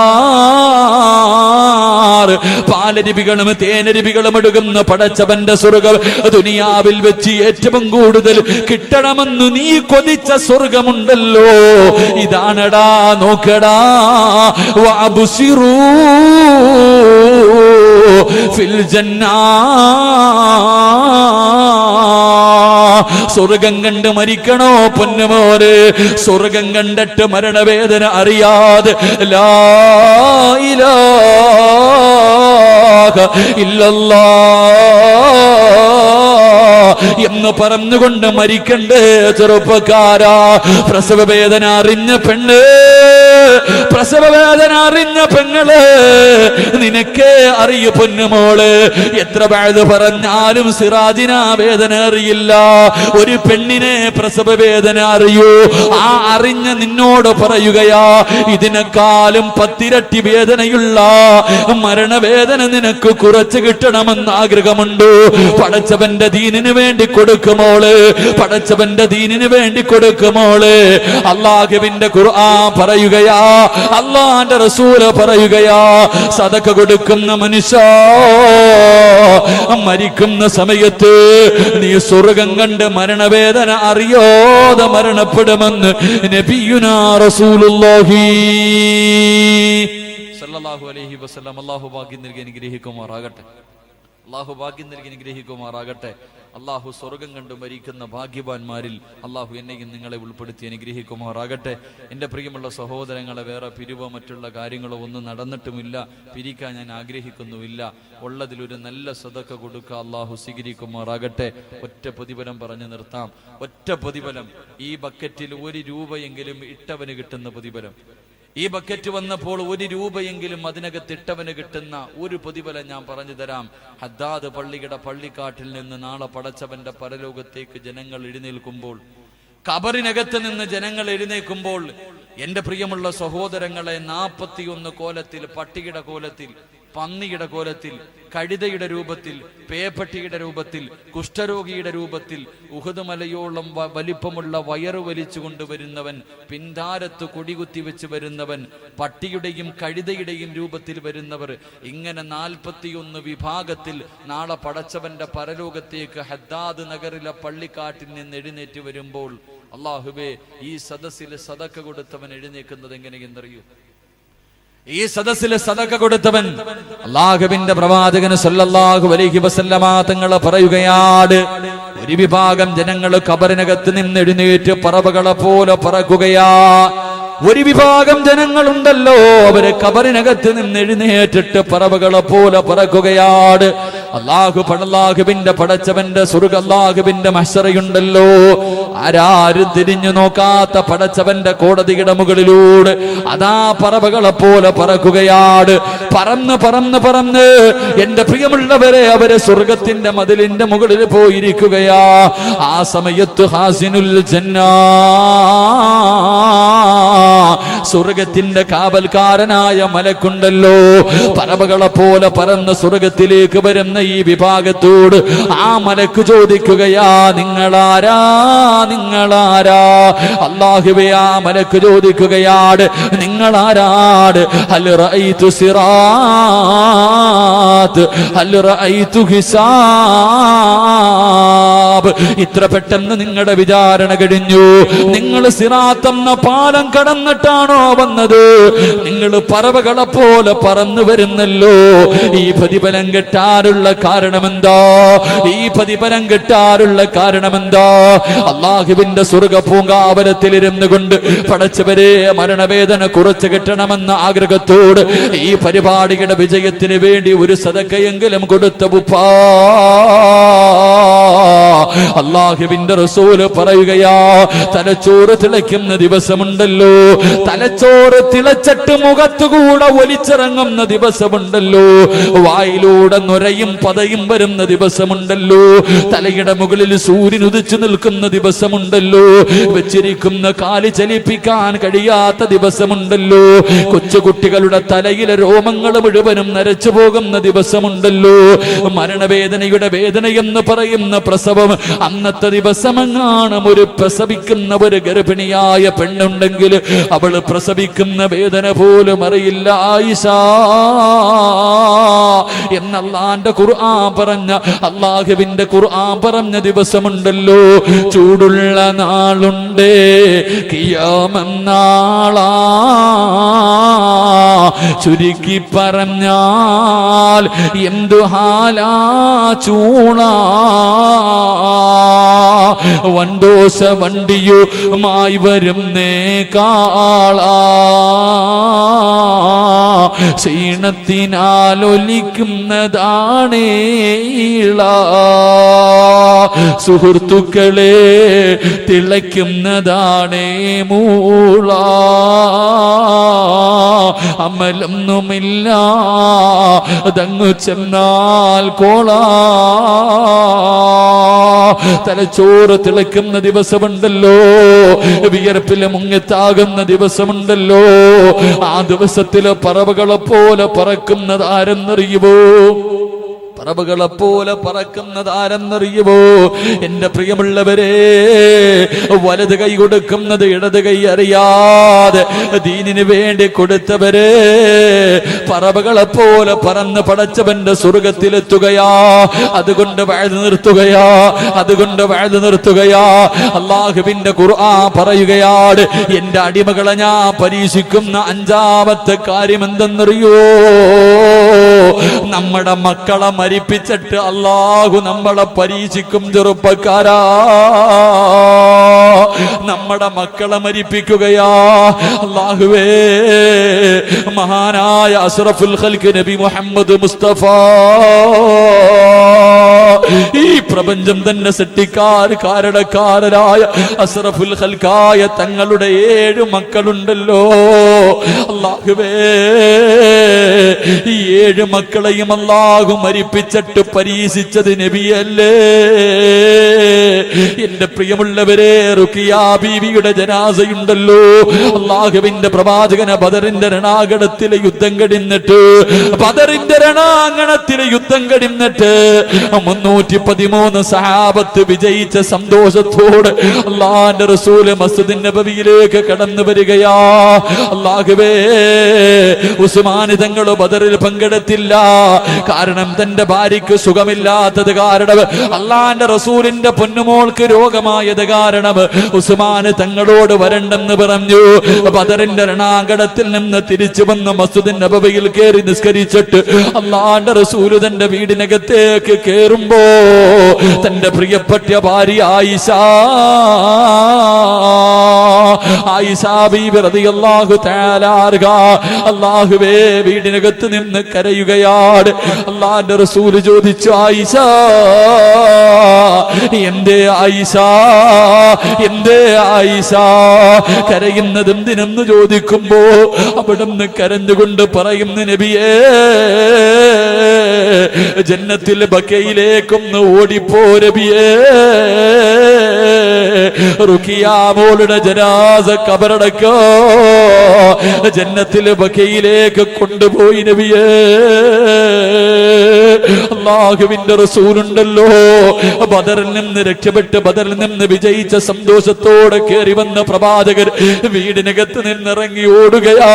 പാലരുവികളും തേനരുവികളും ഒഴുകുന്ന പടച്ചവന്റെ സ്വർഗം. ദുനിയാവിൽ വെച്ച് ഏറ്റവും കൂടുതൽ കിട്ടണമെന്ന് നീ കൊതിച്ച സ്വർഗമുണ്ടല്ലോ, ഇതാണടാ. നോക്കടാ, വഅബ്സിറൂ ഫിൽ ജന്നാ. സ്വർഗം കണ്ട് മരിക്കണോ പൊന്നുമോര്? സ്വർഗം കണ്ടിട്ട് മരണവേദന അറിയാതെ ലാ ഇലാഹ ഇല്ലല്ലാഹ് എന്ന് പറഞ്ഞുകൊണ്ട് മരിക്കണ്ടേ ചെറുപ്പക്കാരാ? പ്രസവവേദന അറിഞ്ഞ പെണ്ണ്, പ്രസവവേദന അറിഞ്ഞ പെങ്ങള്, നിനക്കേ അറിയൂ പൊന്നുമോള്. എത്ര വഅദ് പറഞ്ഞാലും സിറാജിന വേദന അറിയില്ല. ഒരു പെണ്ണിനെ പ്രസവവേദന അറിയൂ. ആ അറിഞ്ഞ നിന്നോട് പറയുകയാ, ഇതിനേക്കാളും 10 ഇരട്ടി വേദനയുള്ള മരണവേദന നിനക്ക് കുറച്ച് കിട്ടണമെന്ന് ആഗ്രഹമുണ്ട്. പടച്ചവന്റെ ദീനിന് വേണ്ടി കൊടുക്കുമോള്, പടച്ചവന്റെ ദീനിന് വേണ്ടി കൊടുക്കുമോള്. അല്ലാഹുവിന്റെ ഖുർആൻ പറയുകയാ, അല്ലാഹുവിന്റെ റസൂൽ പറയുകയാ, സദഖ കൊടുക്കുന്ന മനുഷ്യ മരിക്കുന്ന സമയത്ത് നീ സ്വർഗം കണ്ട് മരണവേദന അറിയാതെ മരണപ്പെടുമെന്ന് നബിയുനാ റസൂലുള്ളാഹി സല്ലല്ലാഹു അലൈഹി വസല്ലം. അല്ലാഹു ഭാഗ്യം നൽകി അനുഗ്രഹിക്കുമാറാകട്ടെ. അല്ലാഹു ഭാഗ്യം നൽകി അനുഗ്രഹിക്കുമാറാകട്ടെ. അല്ലാഹു സ്വർഗം കണ്ടു മരിക്കുന്ന ഭാഗ്യവാന്മാരിൽ അല്ലാഹു എന്നെയും നിങ്ങളെ ഉൾപ്പെടുത്തി അനുഗ്രഹിക്കുമാറാകട്ടെ. എൻ്റെ പ്രിയമുള്ള സഹോദരങ്ങളെ, വേറെ പിരിവോ മറ്റുള്ള കാര്യങ്ങളോ ഒന്നും നടന്നിട്ടുമില്ല, പിരിക്കാൻ ഞാൻ ആഗ്രഹിക്കുന്നുമില്ല. ഉള്ളതിലൊരു നല്ല സദഖ കൊടുക്കുക, അല്ലാഹു സ്വീകരിക്കുമാറാകട്ടെ. ഒറ്റ പ്രതിഫലം പറഞ്ഞു നിർത്താം. ഒറ്റ പ്രതിഫലം, ഈ ബക്കറ്റിൽ 1 രൂപയെങ്കിലും ഇട്ടവന് കിട്ടുന്ന പ്രതിഫലം. ഈ ബക്കറ്റ് വന്നപ്പോൾ 1 രൂപയെങ്കിലും അതിനകത്ത് ഇട്ടവന് കിട്ടുന്ന ഒരു പ്രതിഫലം ഞാൻ പറഞ്ഞു തരാം. ഹദ്ദാദ് പള്ളിയുടെ പള്ളിക്കാട്ടിൽ നിന്ന് നാളെ പടച്ചവന്റെ പരലോകത്തേക്ക് ജനങ്ങൾ എഴുന്നേൽക്കുമ്പോൾ ഖബറിനകത്ത് നിന്ന് ജനങ്ങൾ എഴുന്നേൽക്കുമ്പോൾ എന്റെ പ്രിയമുള്ള സഹോദരങ്ങളെ 41 കോലത്തിൽ, പട്ടിയുടെ കോലത്തിൽ, പന്നിയുടെ കോലത്തിൽ, കഴുതയുടെ രൂപത്തിൽ, പേപ്പട്ടിയുടെ രൂപത്തിൽ, കുഷ്ഠരോഗിയുടെ രൂപത്തിൽ, ഉഹദ് മലയോളം വലിപ്പമുള്ള വയറ് വലിച്ചു കൊണ്ടുവരുന്നവൻ, പിന്താരത്ത് കൊടികുത്തി വെച്ച് വരുന്നവൻ, പട്ടിയുടെയും കഴുതയുടെയും രൂപത്തിൽ വരുന്നവർ, ഇങ്ങനെ 41 വിഭാഗത്തിൽ നാളെ പടച്ചവന്റെ പരലോകത്തേക്ക് ഹദ്ദാദ് നഗറിലെ പള്ളിക്കാട്ടിൽ നിന്ന് എഴുന്നേറ്റ് വരുമ്പോൾ അല്ലാഹുവേ, ഈ സദസ്സിൽ സദക്ക കൊടുത്തവൻ എഴുന്നേക്കുന്നത് എങ്ങനെയെന്നറിയൂ? ഈ സദസ്സിലെ സദക്ക കൊടുത്തവൻ അല്ലാഹുവിന്റെ പ്രവാചകൻ സല്ലല്ലാഹു അലൈഹി വസല്ലമ തങ്ങൾ പറയുകയാണ്, ഒരു വിഭാഗം ജനങ്ങൾ ഖബറിനകത്ത് നിന്ന് എഴുന്നേറ്റ് പറവകളെ പോലെ പറക്കുകയാ. ഒരു വിഭാഗം ജനങ്ങളുണ്ടല്ലോ, അവര് ഖബറിനകത്ത് നിന്ന് എഴുന്നേറ്റിട്ട് പറവകളെ പോലെ പറക്കുകയാണ്. അല്ലാഹുവിന്റെ പടച്ചവന്റെ സ്വർഗ്ഗ, അല്ലാഹുവിന്റെ മഹ്ശറയുണ്ടല്ലോ, ആരാരും തിരിഞ്ഞു നോക്കാത്ത പടച്ചവന്റെ കോടതിയുടെ മുകളിലൂടെ അതാ പറവകളെ പോലെ പറക്കുകയാണ്. പറന്ന് പറന്ന് പറന്ന് എന്റെ പ്രിയമുള്ളവരെ അവരെ സ്വർഗത്തിന്റെ മതിലിന്റെ മുകളിൽ പോയിരിക്കുകയാ. ആ സമയത്ത് ഹാസിനുൽ ജന്നാ, സ്വർഗത്തിന്റെ കാവൽക്കാരനായ മലക്കുണ്ടല്ലോ, പറവകളെ പോലെ പറന്ന് സ്വർഗത്തിലേക്ക് വരുന്ന ഈ വിഭാഗത്തോട് ആ മലക്ക് ചോദിക്കുകയാ, നിങ്ങളാരാ, നിങ്ങളാരാ? അല്ലാഹുവേ, ആ മലക്ക് ചോദിക്കുകയാണ്, നിങ്ങളാരാണ്? ഹൽ റഅയ്തു സിറാത്ത്, ഹൽ റഅയ്തു ഹിസാബ്. ഇത്ര പെട്ടെന്ന് നിങ്ങളുടെ വിചാരണ കഴിഞ്ഞു? നിങ്ങൾ സിറാത്ത് എന്ന പാലം കടന്നിട്ടാണോ വന്നത്? നിങ്ങൾ പറവകളെ പോലെ പറന്നു വരുന്നല്ലോ. ഈ പ്രതിഫലം കിട്ടാനുള്ള കാരണമെന്താ? ഈ പ്രതിഫലം കിട്ടാനുള്ള കാരണമെന്താ? അല്ലാഹുവിന്റെ സ്വർഗ്ഗ പൂങ്കാവനത്തിലിരുന്നു കൊണ്ട് പടച്ചവരെ മരണവേദന കുറച്ച് കിട്ടണമെന്ന ആഗ്രഹത്തോട് ഈ പരിപാടിയുടെ വിജയത്തിന് വേണ്ടി ഒരു സദക്കയെങ്കിലും കൊടുത്ത ഉപ്പാ, അല്ലാഹുവിന്റെ റസൂല് പറയുകയാ, തലച്ചോറ് തിളയ്ക്കുന്ന ദിവസമുണ്ടല്ലോ, തലച്ചോറ് തിളച്ചിട്ട് മുഖത്തുകൂടെ ഒലിച്ചിറങ്ങുന്ന ദിവസമുണ്ടല്ലോ, വായിലൂടെ നുരയും പതയും വരുന്ന ദിവസമുണ്ടല്ലോ, തലയുടെ മുകളിൽ സൂര്യൻ ഉദിച്ചു നിൽക്കുന്ന ദിവസമുണ്ടല്ലോ, വെച്ചിരിക്കുന്ന കാല് ചലിപ്പിക്കാൻ കഴിയാത്ത ദിവസമുണ്ടല്ലോ, കൊച്ചുകുട്ടികളുടെ തലയിലെ രോമങ്ങൾ മുഴുവനും നരച്ചു പോകുന്ന ദിവസമുണ്ടല്ലോ, മരണവേദനയുടെ വേദനയെന്ന് പറയുന്ന പ്രസവം. അന്നത്തെ ദിവസമെങ്ങാണ് ഒരു പ്രസവിക്കുന്ന ഒരു ഗർഭിണിയായ പെണ്ണുണ്ടെങ്കിൽ അവൾ പ്രസവിക്കുന്ന വേദന പോലും അറിയില്ല. ആയിഷ എന്നല്ലാന്റെ ഖുർആൻ പറഞ്ഞ, അല്ലാഹുവിന്റെ ഖുർആൻ പറഞ്ഞ ദിവസമുണ്ടല്ലോ, ചൂടുള്ള നാളുണ്ട്, ഖിയാമന്നാളാ. ചുരുക്കി പറഞ്ഞാൽ എന്തു ഹാലാ ചൂണാ. വണ്ടോസ വണ്ടിയുമായി വരുന്നേ കാളാ, ക്ഷീണത്തിനാലൊലിക്കുന്നതാണേള, സുഹൃത്തുക്കളെ തിളയ്ക്കുന്നതാണേ മൂള, അമലൊന്നുമില്ല അതങ്ങു ചെന്നാൽ കോളാ. തലച്ചോറ് തിളയ്ക്കുന്ന ദിവസമുണ്ടല്ലോ, വിയർപ്പില് മുങ്ങിത്താകുന്ന ദിവസമുണ്ടല്ലോ, ആ ദിവസത്തില് പറവകളെ പോലെ പറക്കുന്നത് ആരെന്നറിയുമോ? പറവകളെ പോലെ പറക്കുന്നത് ആരെന്നറിയുമോ? എന്റെ പ്രിയമുള്ളവരെ, വലത് കൈ കൊടുക്കുന്നത് ഇടത് കൈ അറിയാതെ ദീനിന് വേണ്ടി കൊടുത്തവരെ പറവകളെ പോലെ പറന്ന് പടച്ചവന്റെ സ്വർഗത്തിലെത്തുകയാ. അതുകൊണ്ട് വഅദ് നിർത്തുകയാ, അതുകൊണ്ട് വഅദ് നിർത്തുകയാ. അല്ലാഹുവിന്റെ ഖുർആൻ പറയുകയാണ്, എന്റെ അടിമകളെ ഞാൻ പരീക്ഷിക്കുന്ന 5ാമത്തെ കാര്യം എന്തെന്നറിയോ? നമ്മുടെ മക്കളെ മരിപ്പിച്ചിട്ട് അല്ലാഹു നമ്മളെ പരീക്ഷിക്കും. ചെറുപ്പക്കാരാ, നമ്മുടെ മക്കളെ മരിപ്പിക്കുകയാ. അല്ലാഹുവേ, മഹാനായ അസ്റഫുൽ ഖൽഖ് നബി മുഹമ്മദ് മുസ്തഫ, ഈ പ്രപഞ്ചം തന്നെ സൃഷ്ടിക്കാരനായ അസ്റഫുൽ ഖൽഖായ തങ്ങളുടെ 7 മക്കളുണ്ടല്ലോ. അല്ലാഹുവേ, ഈ 7 മക്കളെയും അല്ലാഹു മരിപ്പിച്ചിട്ട് പരീക്ഷിച്ചത് നബിയല്ലേ? എന്റെ പ്രിയമുള്ളവരെ, റുഖിയ ബീവിയുടെ ജനാസയുണ്ടല്ലോ. അല്ലാഹുവിന്റെ പ്രവാചകനെ ബദറിന്റെ രണാങ്കണത്തിലെ യുദ്ധം കഴിഞ്ഞിട്ട് 313 സഹാബത്ത് വിജയിച്ച സന്തോഷത്തോടെ അല്ലാഹുവിന്റെ റസൂല് മസ്ജിദ് നബവിയിലേക്ക് കടന്നു വരികയാ. അല്ലാഹുവേ, ഉസ്മാൻ തങ്ങൾ ബദറിൽ പങ്കെടുത്തില്ല. കാരണം തന്റെ ഭാര്യയ്ക്ക് സുഖമില്ലാത്തത് കാരണം, അല്ലാഹുവിന്റെ റസൂലിന്റെ പൊന്നുമോൾക്ക് രോഗമായത് കാരണം ഉസ്മാൻ തങ്ങളോട് വരണ്ടെന്ന് പറഞ്ഞു. ബദറിന്റെ രണാങ്കണത്തിൽ നിന്ന് തിരിച്ചു വന്ന് മസ്ജിദ് നബവിയിൽ കയറി നിസ്കരിച്ചിട്ട് അല്ലാഹുവിന്റെ റസൂൽ തന്റെ വീടിനകത്തേക്ക് കേറുമ്പോ തന്റെ പ്രിയപ്പെട്ട ഭാര്യ ആയിഷ ബീബി റളിയല്ലാഹു തആല അൻഹ അല്ലാഹുവേ വീടിനകത്ത് നിന്ന് കരയുകയാണ്. അല്ലാഹുവിന്റെ റസൂൽ ചോദിച്ചു, ആയിഷ എന്തേ ആയിഷ, എന്തേ ആയിഷ കരയുന്നത് എന്തിനെന്ന് ചോദിക്കുമ്പോ അവിടുന്ന് കരഞ്ഞുകൊണ്ട് പറയുന്നു, നബിയേ ജന്നത്തിൽ ബക്കയിലേക്കൊന്ന് ഓടിപ്പോ നബിയേ. റുഖിയ മോളുടെ ജനാസ ഖബറടക്കോ ജന്നത്തിൽ ബക്കയിലേക്ക് കൊണ്ടുപോയി നബിയേ. അല്ലാഹുവിന്റെ റസൂലുണ്ടല്ലോ, ബദറിൽ നിന്ന് രക്ഷപ്പെട്ട് ബദറിൽ നിന്ന് വിജയിച്ച സന്തോഷത്തോടെ കയറി വന്ന പ്രവാചകർ വീടിനകത്ത് നിന്നിറങ്ങി ഓടുകയാ.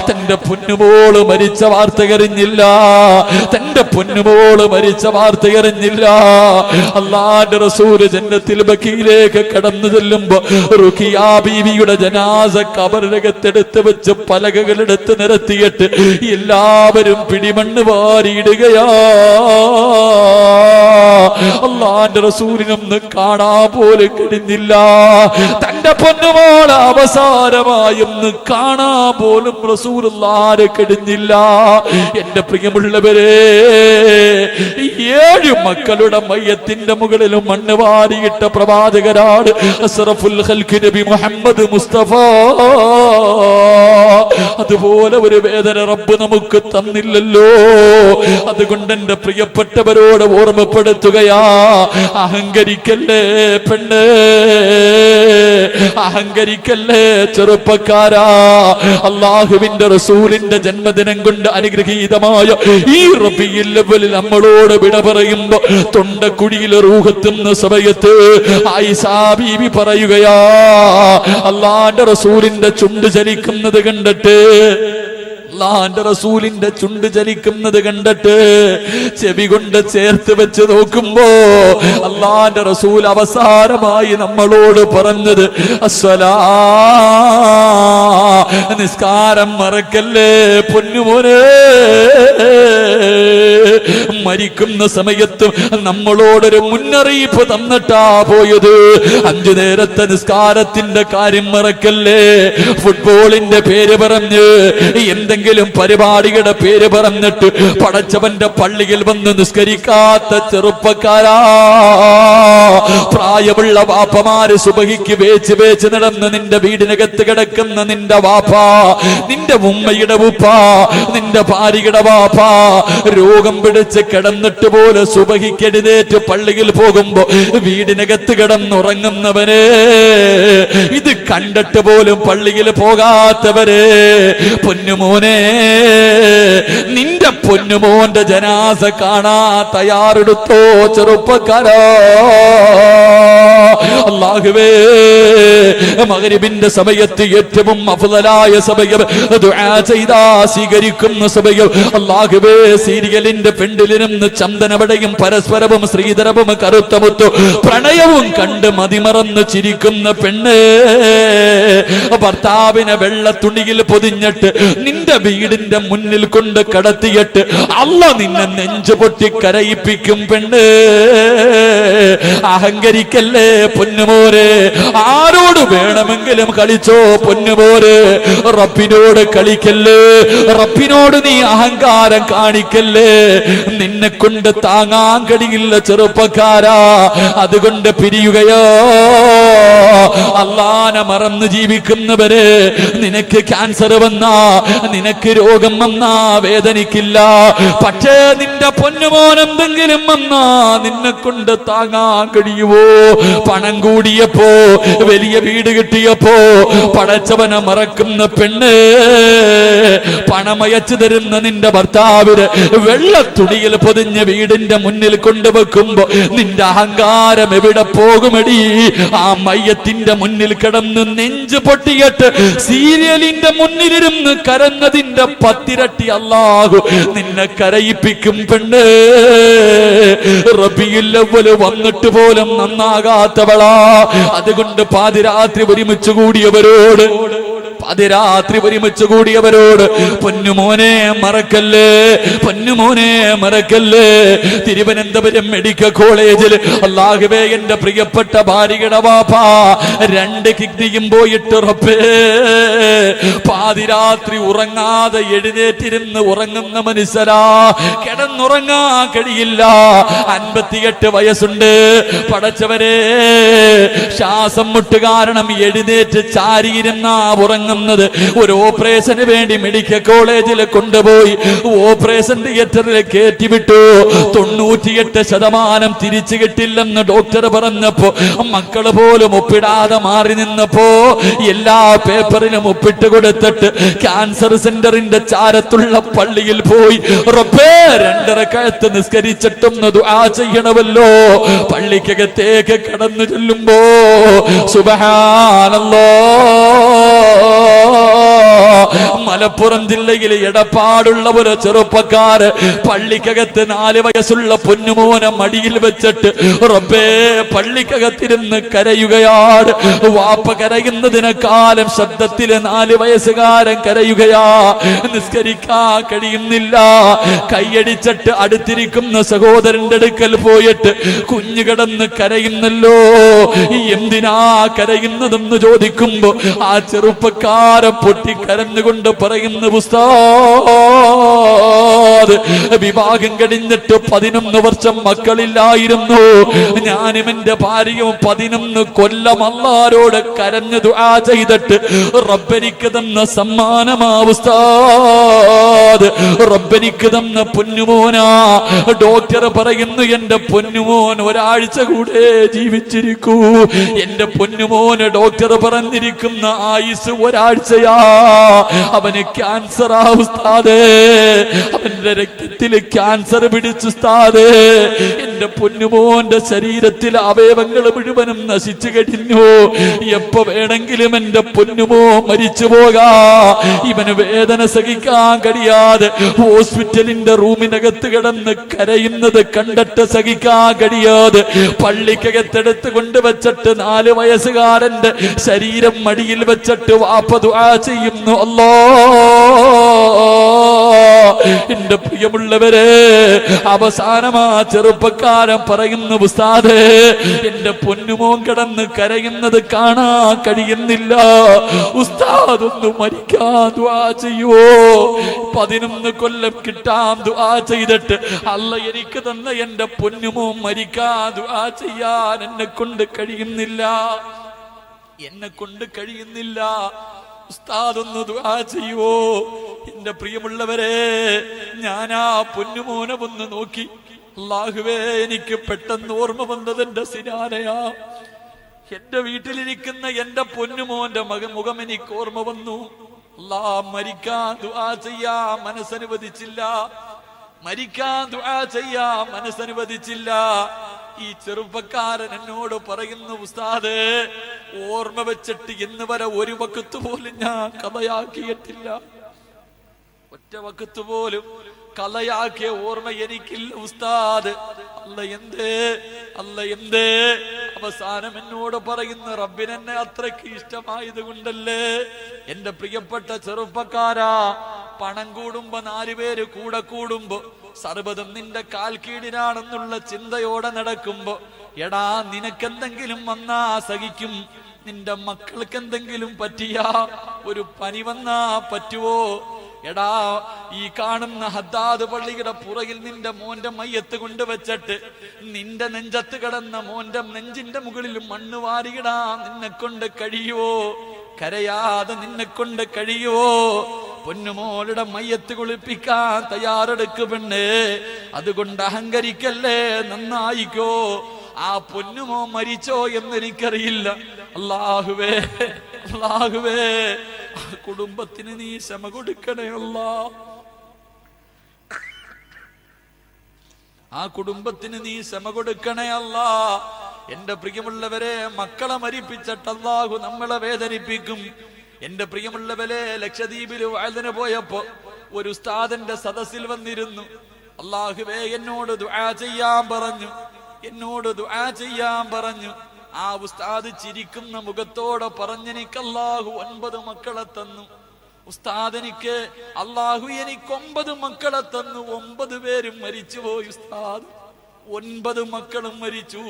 തന്റെ പൊന്നുമോള് മരിച്ച വാർത്ത അറിഞ്ഞില്ല, തന്റെ പൊന്നുമോള് മരിച്ച വാർത്ത അറിഞ്ഞില്ല. അല്ലാഹുവിന്റെ റസൂല് ജന്നത്തിൽ ബഖീലേക്ക് കടന്നു ചെല്ലുമ്പോ റുഖിയ ബീവിയുടെ ജനാസ ഖബറിനകത്തെടുത്ത് വെച്ച് പലകകളെടുത്ത് നിരത്തിയിട്ട് എല്ലാവരും പിടിമണ്ണ് വാരിയിടുകയാ. അല്ലാഹുവിന്റെ റസൂലിനൊന്ന് കാണാൻ പോലും കഴിഞ്ഞില്ല. തന്റെ പൊന്നുമോളെ അവസാനമായി ഒന്ന് കാണാൻ പോലും റസൂലുള്ളാഹിനെ കഴിഞ്ഞില്ല. എന്റെ പ്രിയമുള്ളവരെ, 7 മക്കളുടെ മയ്യത്തിന്റെ മുകളിലും മണ്ണ് വാരിയിട്ട പ്രവാചകരാണ് അസ്റഫുൽ ഖൽഖ് നബി മുഹമ്മദ് മുസ്തഫ. അതുപോലെ ഒരു വേദന റബ്ബ് നമുക്ക് തന്നില്ലല്ലോ. അതുകൊണ്ട് എന്റെ പ്രിയപ്പെട്ടവരോട് ഓർമ്മപ്പെടുത്തുകയാ, അഹങ്കരിക്കല്ലേ പെണ്ണ്, അഹങ്കരിക്കല്ലേ ചെറുപ്പക്കാരാ. അല്ലാഹുവിന്റെ റസൂലിന്റെ ജന്മദിനം കൊണ്ട് അനുഗ്രഹീതമായ ഈ റബീഉൽ അവ്വലിൽ നമ്മളോട് വിട പറയുമ്പോ തൊണ്ടക്കുഴിയിൽ റൂഹെത്തുന്ന സമയത്ത് ആയിഷ ബീവി പറയുകയാ, അല്ലാഹുവിന്റെ റസൂലിന്റെ ചുണ്ട് ചലിക്കുന്നത് കണ്ടിട്ട്, അല്ലാഹുവിന്റെ റസൂലിന്റെ ചുണ്ട് ചലിക്കുന്നത് കണ്ടിട്ട് ചെവി കൊണ്ട് ചേർത്ത് വെച്ച് നോക്കുമ്പോ അല്ലാഹുവിന്റെ റസൂൽ അവസാനമായി നമ്മളോട് പറഞ്ഞത് അസ്സലാ, നിസ്കാരം മറക്കല്ലേ പൊന്നുമോനെ. മരിക്കുന്ന സമയത്തും നമ്മളോടൊരു മുന്നറിയിപ്പ് തന്നിട്ടാ പോയത്. 5 നേരത്തെ നിസ്കാരത്തിന്റെ കാര്യം മറക്കല്ലേ. ഫുട്ബോളിന്റെ പേര് പറഞ്ഞ്, എന്തെങ്കിലും പരിപാടിയുടെ പേര് പറഞ്ഞിട്ട് പടച്ചവന്റെ പള്ളിയിൽ വന്ന് നിസ്കരിക്കാത്ത ചെറുപ്പക്കാരാ. പ്രായമുള്ള വാപ്പമാര് സുബഹിക്ക് വേച്ച് നടന്ന് നിന്റെ വീടിനകത്ത് കിടക്കുന്ന നിന്റെ വാപ്പ, നിന്റെ ഉമ്മയുടെ ഉപ്പ, നിന്റെ ഭാര്യയുടെ വാപ്പ രോഗം പിടിച്ച് കിടന്നിട്ട് പോലെ സുബഹിക്ക് എഴുന്നേറ്റ് പള്ളിയിൽ പോകുമ്പോ വീടിനകത്ത് കിടന്നുറങ്ങുന്നവരെ, ഇത് കണ്ടിട്ട് പോലും പള്ളിയിൽ പോകാത്തവരെ, പൊന്നുമോനെ, നിന്റെ പൊന്നുമോന്റെ ജനാസ കാണാ തയ്യാറെടുത്തോ ചെറുപ്പക്കാരോ. അല്ലാഹുവേ, മഗ്രിബിന്റെ സമയത്ത് ഏറ്റവും അഫ്ളലായ സമയം, ദുആ ചെയ്താ സ്വീകരിക്കുന്ന സമയം. അല്ലാഹുവേ, സീരിയലിന്റെ പെണ്ടിലിരുന്ന് ചന്ദനവടയും പരസ്പരവും ശ്രീധരവും കറുത്തമുത്തു പ്രണയവും കണ്ട് മതിമറന്ന് ചിരിക്കുന്ന പെണ്ണ്, ഭർത്താവിനെ വെള്ള തുണിയിൽ പൊതിഞ്ഞിട്ട് നിന്റെ വീടിന്റെ മുന്നിൽ കൊണ്ട് കടത്തിയിട്ട് അല്ലാഹ് നിന്നെ നെഞ്ചു പൊട്ടി കരയിപ്പിക്കും പെണ്ണ്. അഹങ്കരിക്കല്ലേ പൊന്നുമോരെ. ആരോട് വേണമെങ്കിലും കളിച്ചോ പൊന്നുമോരെ, റബ്ബിനോട് കളിക്കല്ലേ. റബ്ബിനോട് നീ അഹങ്കാരം കാണിക്കല്ലേ. നിന്നെ കൊണ്ട് താങ്ങാൻ കഴിയില്ല ചെറുപ്പക്കാരാ. അതുകൊണ്ട് പിരിയുകയോ അള്ളാനെ മറന്ന് ജീവിക്കുന്നവര്, നിനക്ക് ക്യാൻസർ വന്നാ, നിനക്ക് രോഗം വന്നാ വേദനിക്കില്ല. പക്ഷേ നിന്റെ പൊന്നുമോൻ എന്തെങ്കിലും വന്നാ നിന്നെ കൊണ്ട് താങ്ങാൻ കഴിയുവോ? പണം കൂടിയപ്പോ, വലിയ വീട് കിട്ടിയപ്പോ പടച്ചവനെ മറക്കുന്ന പെണ്ണ്, പണമയച്ചു തരുന്ന നിന്റെ ഭർത്താവിന് വെള്ളത്തുണിയിൽ പൊതിഞ്ഞ് വീടിന്റെ മുന്നിൽ കൊണ്ടുവെക്കുമ്പോ നിന്റെ അഹങ്കാരം എവിടെ പോകുമടി? ആ മയ്യത്തിന്റെ മുന്നിൽ കിടന്ന് നെഞ്ചു പൊട്ടിയിട്ട് സീരിയലിന്റെ മുന്നിലിരുന്ന് കരഞ്ഞതിന്റെ 10 ഇരട്ടി അല്ലാഹു നിന്നെ കരയിപ്പിക്കും പെണ്ണ്. റബീഉൽ അവ്വൽ വന്നിട്ട് പോലും നന്നാകാത്തവളാ. അതുകൊണ്ട് പാതിരാത്രി ഒരുമിച്ച് കൂടിയവരോട്, പാതിരാത്രി ഒരുമിച്ച് കൂടിയവരോട് പൊന്നുമോനെ മറക്കല്ലേ, പൊന്നുമോനെ മറക്കല്ലേ. തിരുവനന്തപുരം മെഡിക്കൽ കോളേജിൽ അല്ലാഹുവേ എന്റെ പ്രിയപ്പെട്ട ഭാര്യയുടെ വാപ്പാ 2 കിഡ്നിയും പോയിട്ട് റബ്ബേ, പാതിരാത്രി ഉറങ്ങാതെ എഴുന്നേറ്റിരുന്ന് ഉറങ്ങുന്ന മനുഷ്യരാ. കിടന്നുറങ്ങാൻ കഴിയില്ല. 58 വയസ്സുണ്ട്. പടച്ചവരെ, ശ്വാസം മുട്ട് കാരണം എഴുന്നേറ്റ് ചാരിയിരുന്ന ഉറങ്ങുന്നത്. ഒരു ഓപ്പറേഷന് വേണ്ടി മെഡിക്കൽ കോളേജിൽ കൊണ്ടുപോയി ഓപ്പറേഷൻ തിയേറ്ററിൽ കയറ്റിവിട്ടു. 98% തിരിച്ചു കിട്ടില്ലെന്ന് ഡോക്ടർ പറഞ്ഞപ്പോ മക്കള് പോലും ഒപ്പിടാതെ മാറി നിന്നപ്പോ എല്ലാ പേപ്പറിലും ഒപ്പിട്ട് കൊടുത്തിട്ട് ക്യാൻസർ സെന്ററിന്റെ ചാരത്തുള്ള പള്ളിയിൽ പോയി റബ്ബേ 2 റക്അത്ത് നിസ്കരിച്ചിട്ടൊന്ന് ദുആ ചെയ്യണമല്ലോ. പള്ളിക്കകത്തേക്ക് കടന്നു ചെല്ലുമ്പോ സുബ്ഹാനല്ലാഹ്, മലപ്പുറം ജില്ലയിലെ എടപ്പാടുള്ള ഒരു ചെറുപ്പക്കാര് പള്ളിക്കകത്ത് 4 വയസ്സുള്ള പൊന്നുമോനെ മടിയിൽ വെച്ചിട്ട് റബ്ബേ പള്ളിക്കകത്തിരുന്ന് കരയുകയാണ്. വാപ്പ കരയുന്നതിനെക്കാളും ശബ്ദത്തില് 4 വയസ്സുകാരൻ കരയുകയാ. നിസ്കരിക്കാൻ കഴിയുന്നില്ല. കൈയടിച്ചിട്ട് അടുത്തിരിക്കുന്ന സഹോദരന്റെ അടുക്കൽ പോയിട്ട് കുഞ്ഞു കിടന്ന് കരയുന്നല്ലോ, എന്തിനാ കരയുന്നതെന്ന് ചോദിക്കുമ്പോ ആ ചെറുപ്പക്കാരൻ പൊട്ടിക്കരഞ്ഞുകൊണ്ട് പറയുന്നു, ഉസ്താദ് വിവാഹം കഴിഞ്ഞിട്ട് 11 വർഷം മക്കളില്ലായിരുന്നു. ഞാനും എന്റെ ഭാര്യയും 11 കൊല്ലം അല്ലാഹുവോട് കരഞ്ഞു ദുആ ചെയ്തിട്ട് റബ്ബനിക്ക് തന്ന സമ്മാനമാ ഉസ്താദ്, റബ്ബനിക്ക് തന്ന പൊന്നുമോനാ. ഡോക്ടർ പറയുന്നു എന്റെ പൊന്നുമോൻ ഒരാഴ്ച കൂടെ ജീവിച്ചിരിക്കൂ. എന്റെ പൊന്നുമോന് ഡോക്ടർ പറഞ്ഞിരിക്കുന്ന ആയുസ് ഒരാഴ്ചയാ. അവന് ക്യാൻസർ ആ ഉസ്താദേ, അവന്റെ രക്തത്തിൽ ക്യാൻസർ പിടിച്ചു ഉസ്താദേ. എന്റെ പൊന്നുമോന്റെ ശരീരത്തിലെ അവയവങ്ങൾ മുഴുവനും നശിച്ചു കഴിഞ്ഞു. എപ്പോ വേണമെങ്കിലും എന്റെ പൊന്നുമോ മരിച്ചു പോകാ. ഇവന് വേദന സഹിക്കാൻ കഴിയാതെ ഹോസ്പിറ്റലിന്റെ റൂമിനകത്ത് കിടന്ന് കരയുന്നത് കണ്ടിട്ട് സഹിക്കാൻ കഴിയാതെ പള്ളിക്കകത്തെടുത്ത് കൊണ്ടുവച്ചിട്ട് 4 വയസ്സുകാരന്റെ ശരീരം മടിയിൽ വെച്ചിട്ട് വാപ്പ ദുആ ചെയ്യുന്നു. എന്റെ പ്രിയമുള്ളവരെ, അവസാനമാ ചെറുപ്പക്കാരൻ പറയുന്നു, ഉസ്താദേ എന്റെ പൊന്നുമോൻ കിടന്ന് കരയുന്നത് കാണാൻ കഴിയുന്നില്ല. ഉസ്താദ് ഒന്ന് മരിക്കാൻ ദുആ ചെയ്യുവോ? 11 കൊല്ലം കിട്ടാൻ ദുആ ചെയ്തിട്ട് അല്ല എനിക്ക് തന്ന എന്റെ പൊന്നുമോൻ മരിക്കാൻ ദുആ ചെയ്യാൻ എന്നെ കൊണ്ട് കഴിയുന്നില്ല, എന്നെ കൊണ്ട് കഴിയുന്നില്ല. ഉസ്താദ് ഒന്ന് ദുആ ചെയ്യുവോ? എന്റെ പ്രിയമുള്ളവരെ, ഞാനാ പൊന്നുമോനെ ഒന്ന് നോക്കി. അല്ലാഹുവേ, എനിക്ക് പെട്ടെന്ന് ഓർമ്മ വന്നത് എന്റെ സിനാനയാ. എന്റെ വീട്ടിലിരിക്കുന്ന എന്റെ പൊന്നുമോന്റെ മുഖം എനിക്ക് ഓർമ്മ വന്നു. അല്ലാഹ് മരിക്കാൻ ദുആ ചെയ്യാ മനസ്സനുവദിച്ചില്ല, മരിക്കാൻ ദുആ ചെയ്യാ മനസ്സനുവദിച്ചില്ല. ഈ ചെറുപ്പക്കാരൻ എന്നോട് പറയുന്നു, ഉസ്താദ് ഓർമ്മ വെച്ചിട്ട് ഇന്ന് വരെ ഒരു വക്കത്ത് പോലും ഞാൻ കഥയാക്കിയിട്ടില്ല, ഒറ്റ വക്കത്ത് പോലും കഥയാക്കിയ ഓർമ്മ എനിക്കില്ല ഉസ്താദ്. അല്ല എന്തേ? അവസാനം എന്നോട് പറയുന്ന റബ്ബിനെന്നെ അത്രയ്ക്ക് ഇഷ്ടമായത് കൊണ്ടല്ലേ. എന്റെ പ്രിയപ്പെട്ട ചെറുപ്പക്കാരാ, പണം കൂടുമ്പോ 4 പേര് കൂടെ കൂടുമ്പോ സർവ്വതും നിന്റെ കാൽ കീഴിലാണെന്നുള്ള ചിന്തയോടെ നടക്കുമ്പോ, എടാ നിനക്കെന്തെങ്കിലും വന്നാ സഹിക്കും, നിന്റെ മക്കൾക്ക് എന്തെങ്കിലും പറ്റിയാ, ഒരു പനി വന്നാ പറ്റുവോ, എടാ, ഈ കാണുന്ന ഹദ്ദാദ് പള്ളിയുടെ പുറകിൽ നിന്റെ മോന്റെ മയ്യത്ത് കൊണ്ടുവച്ചിട്ട് നിന്റെ നെഞ്ചത്ത് കിടന്ന മോന്റെ നെഞ്ചിന്റെ മുകളിൽ മണ്ണ് വാരിയിടാൻ നിന്നെ കൊണ്ട് കഴിയുവോ? കരയാതെ നിന്നെ കൊണ്ട് കഴിയുവോ? പൊന്നുമോളുടെ മയ്യത്ത് കുളിപ്പിക്കാൻ തയ്യാറെടുക്കു പെണ്ണ്. അതുകൊണ്ട് അഹങ്കരിക്കല്ലേ, നന്നായിക്കോ. ആ പൊന്നുമോ മരിച്ചോ എന്ന് എനിക്കറിയില്ല. അല്ലാഹുവേ, അല്ലാഹുവേ, ആ കുടുംബത്തിന് നീ ക്ഷമ കൊടുക്കണേ അല്ലാ. ആ കുടുംബത്തിന് നീ ക്ഷമ കൊടുക്കണേ അല്ലാ. എന്റെ പ്രിയമുള്ളവരെ, മക്കളെ മരിപ്പിച്ചിട്ട് അല്ലാഹു നമ്മളെ വേദനിപ്പിക്കും. എന്റെ പ്രിയമുള്ളവരെ, ലക്ഷദ്വീപിൽ വഅദിന് പോയപ്പോ ഒരു ഉസ്താദിന്റെ സദസ്സിൽ വന്നിരുന്നു. അല്ലാഹുവേ, എന്നോട് ദുആ ചെയ്യാൻ പറഞ്ഞു, എന്നോട് ദുആ ചെയ്യാൻ പറഞ്ഞു. ആ ഉസ്താദ് ചിരിക്കുന്ന മുഖത്തോടെ പറഞ്ഞെനിക്ക് അല്ലാഹു 9 മക്കളെ തന്നു. ഉസ്താദ് അല്ലാഹു എനിക്ക് 9 മക്കളെ തന്നു. 9 പേരും മരിച്ചുപോയി ഉസ്താദ്. 9 മക്കളും മരിച്ചു.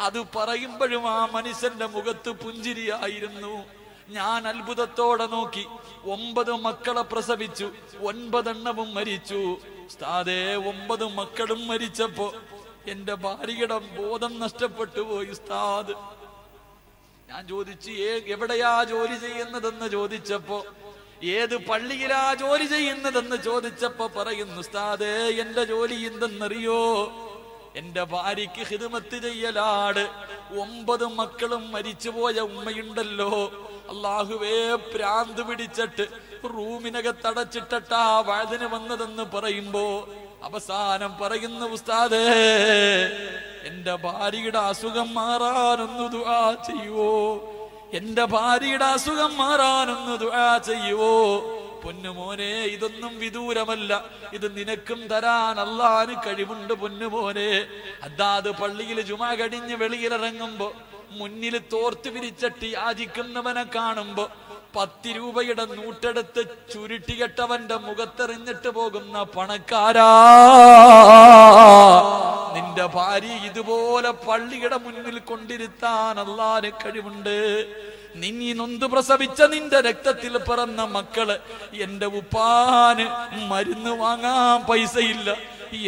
അത് പറയുമ്പോഴും ആ മനുഷ്യന്റെ മുഖത്ത് പുഞ്ചിരിയായിരുന്നു. ഞാൻ അത്ഭുതത്തോടെ നോക്കി. 9 മക്കളെ പ്രസവിച്ചു, 9 എണ്ണവും മരിച്ചു. ഉസ്താദേ, 9 മക്കളും മരിച്ചപ്പോ എന്റെ ഭാര്യയുടെ ബോധം നഷ്ടപ്പെട്ടു പോയി ഉസ്താദ്. ഞാൻ ചോദിച്ചു, എവിടെയാ ജോലി ചെയ്യുന്നതെന്ന് ചോദിച്ചപ്പോ, ഏത് പള്ളിയിലാ ജോലി ചെയ്യുന്നതെന്ന് ചോദിച്ചപ്പോ പറയുന്നു, ഉസ്താദേ, എന്റെ ജോലി എന്തെന്നറിയോ? എന്റെ ഭാര്യയ്ക്ക് ഖിദ്മത്ത് ചെയ്യലാണ്. 9 മക്കളും മരിച്ചുപോയ ഉമ്മയുണ്ടല്ലോ, അല്ലാഹുവേ, പ്രാന്ത് പിടിച്ചിട്ട് റൂമിനകത്തടച്ചിട്ടാ വഅദിന് വന്നതെന്ന് പറയുമ്പോ അവസാനം പറയുന്ന, ഉസ്താദേ, എന്റെ ഭാര്യയുടെ അസുഖം മാറാനൊന്ന് ദുആ ചെയ്യുവോ? എന്റെ ഭാര്യയുടെ അസുഖം മാറാനൊന്ന് ദുആ ചെയ്യുവോ? പൊന്നുമോനെ, ഇതൊന്നും വിദൂരമല്ല, ഇത് നിനക്കും തരാൻ അല്ലാഹുവിന് കഴിവുണ്ട് പൊന്നുമോനെ. ഹദ്ദാദ് പള്ളിയിൽ ജുമാ കഴിഞ്ഞ് വെളിയിലിറങ്ങുമ്പോ മുന്നിൽ തോർത്ത് വിരിച്ചിട്ട് യാചിക്കുന്നവനെ കാണുമ്പോ 10 രൂപയുടെ നൂറ്റെടുത്ത് ചുരുട്ടികെട്ടവന്റെ മുഖത്തെറിഞ്ഞിട്ട് പോകുന്ന പണക്കാരാ, നിന്റെ ഭാര്യ ഇതുപോലെ പള്ളിയുടെ മുന്നിൽ കൊണ്ടിരുത്താൻ അല്ലാഹുവിന് കഴിവുണ്ട്. നീ നൊന്ത് പ്രസവിച്ച നിന്റെ രക്തത്തിൽ പിറന്ന മക്കള്, എന്റെ ഉപ്പാന് മരുന്ന് വാങ്ങാൻ പൈസയില്ല,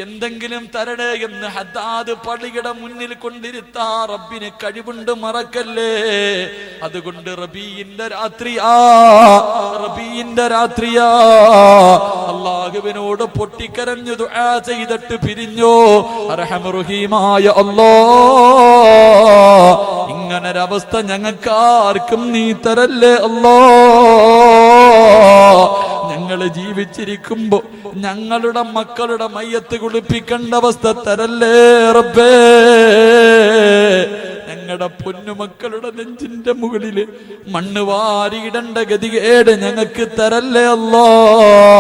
എന്തെങ്കിലും തരണേ എന്ന് ഹദ്ദാദ് പള്ളിയുടെ മുന്നിൽ കൊണ്ടിരുത്താ റബ്ബിന് കഴിവുണ്ട്, മറക്കല്ലേ. അതുകൊണ്ട് റബീഇന്റെ രാത്രിയാ, റബീഇന്റെ രാത്രിയാ, അല്ലാഹുവിനോട് പൊട്ടിക്കരഞ്ഞു ദുആ ചെയ്തിട്ട് പിരിഞ്ഞോ. അർഹമർ റഹീമായ അല്ലാഹ്, ഇങ്ങനൊരവസ്ഥ ഞങ്ങൾക്കാർക്കും നീ തരല്ലേ അല്ലാഹ്. ഞങ്ങള് ജീവിച്ചിരിക്കുമ്പോ ഞങ്ങളുടെ മക്കളുടെ മയ്യത്ത് കുളിപ്പിക്കേണ്ട അവസ്ഥ തരല്ലേ റബ്ബേ. ഞങ്ങളുടെ പൊന്നുമക്കളുടെ നെഞ്ചിന്റെ മുകളില് മണ്ണ് വാരിയിടേണ്ട ഗതികേട് ഞങ്ങൾക്ക് തരല്ലേ അല്ലാഹ്.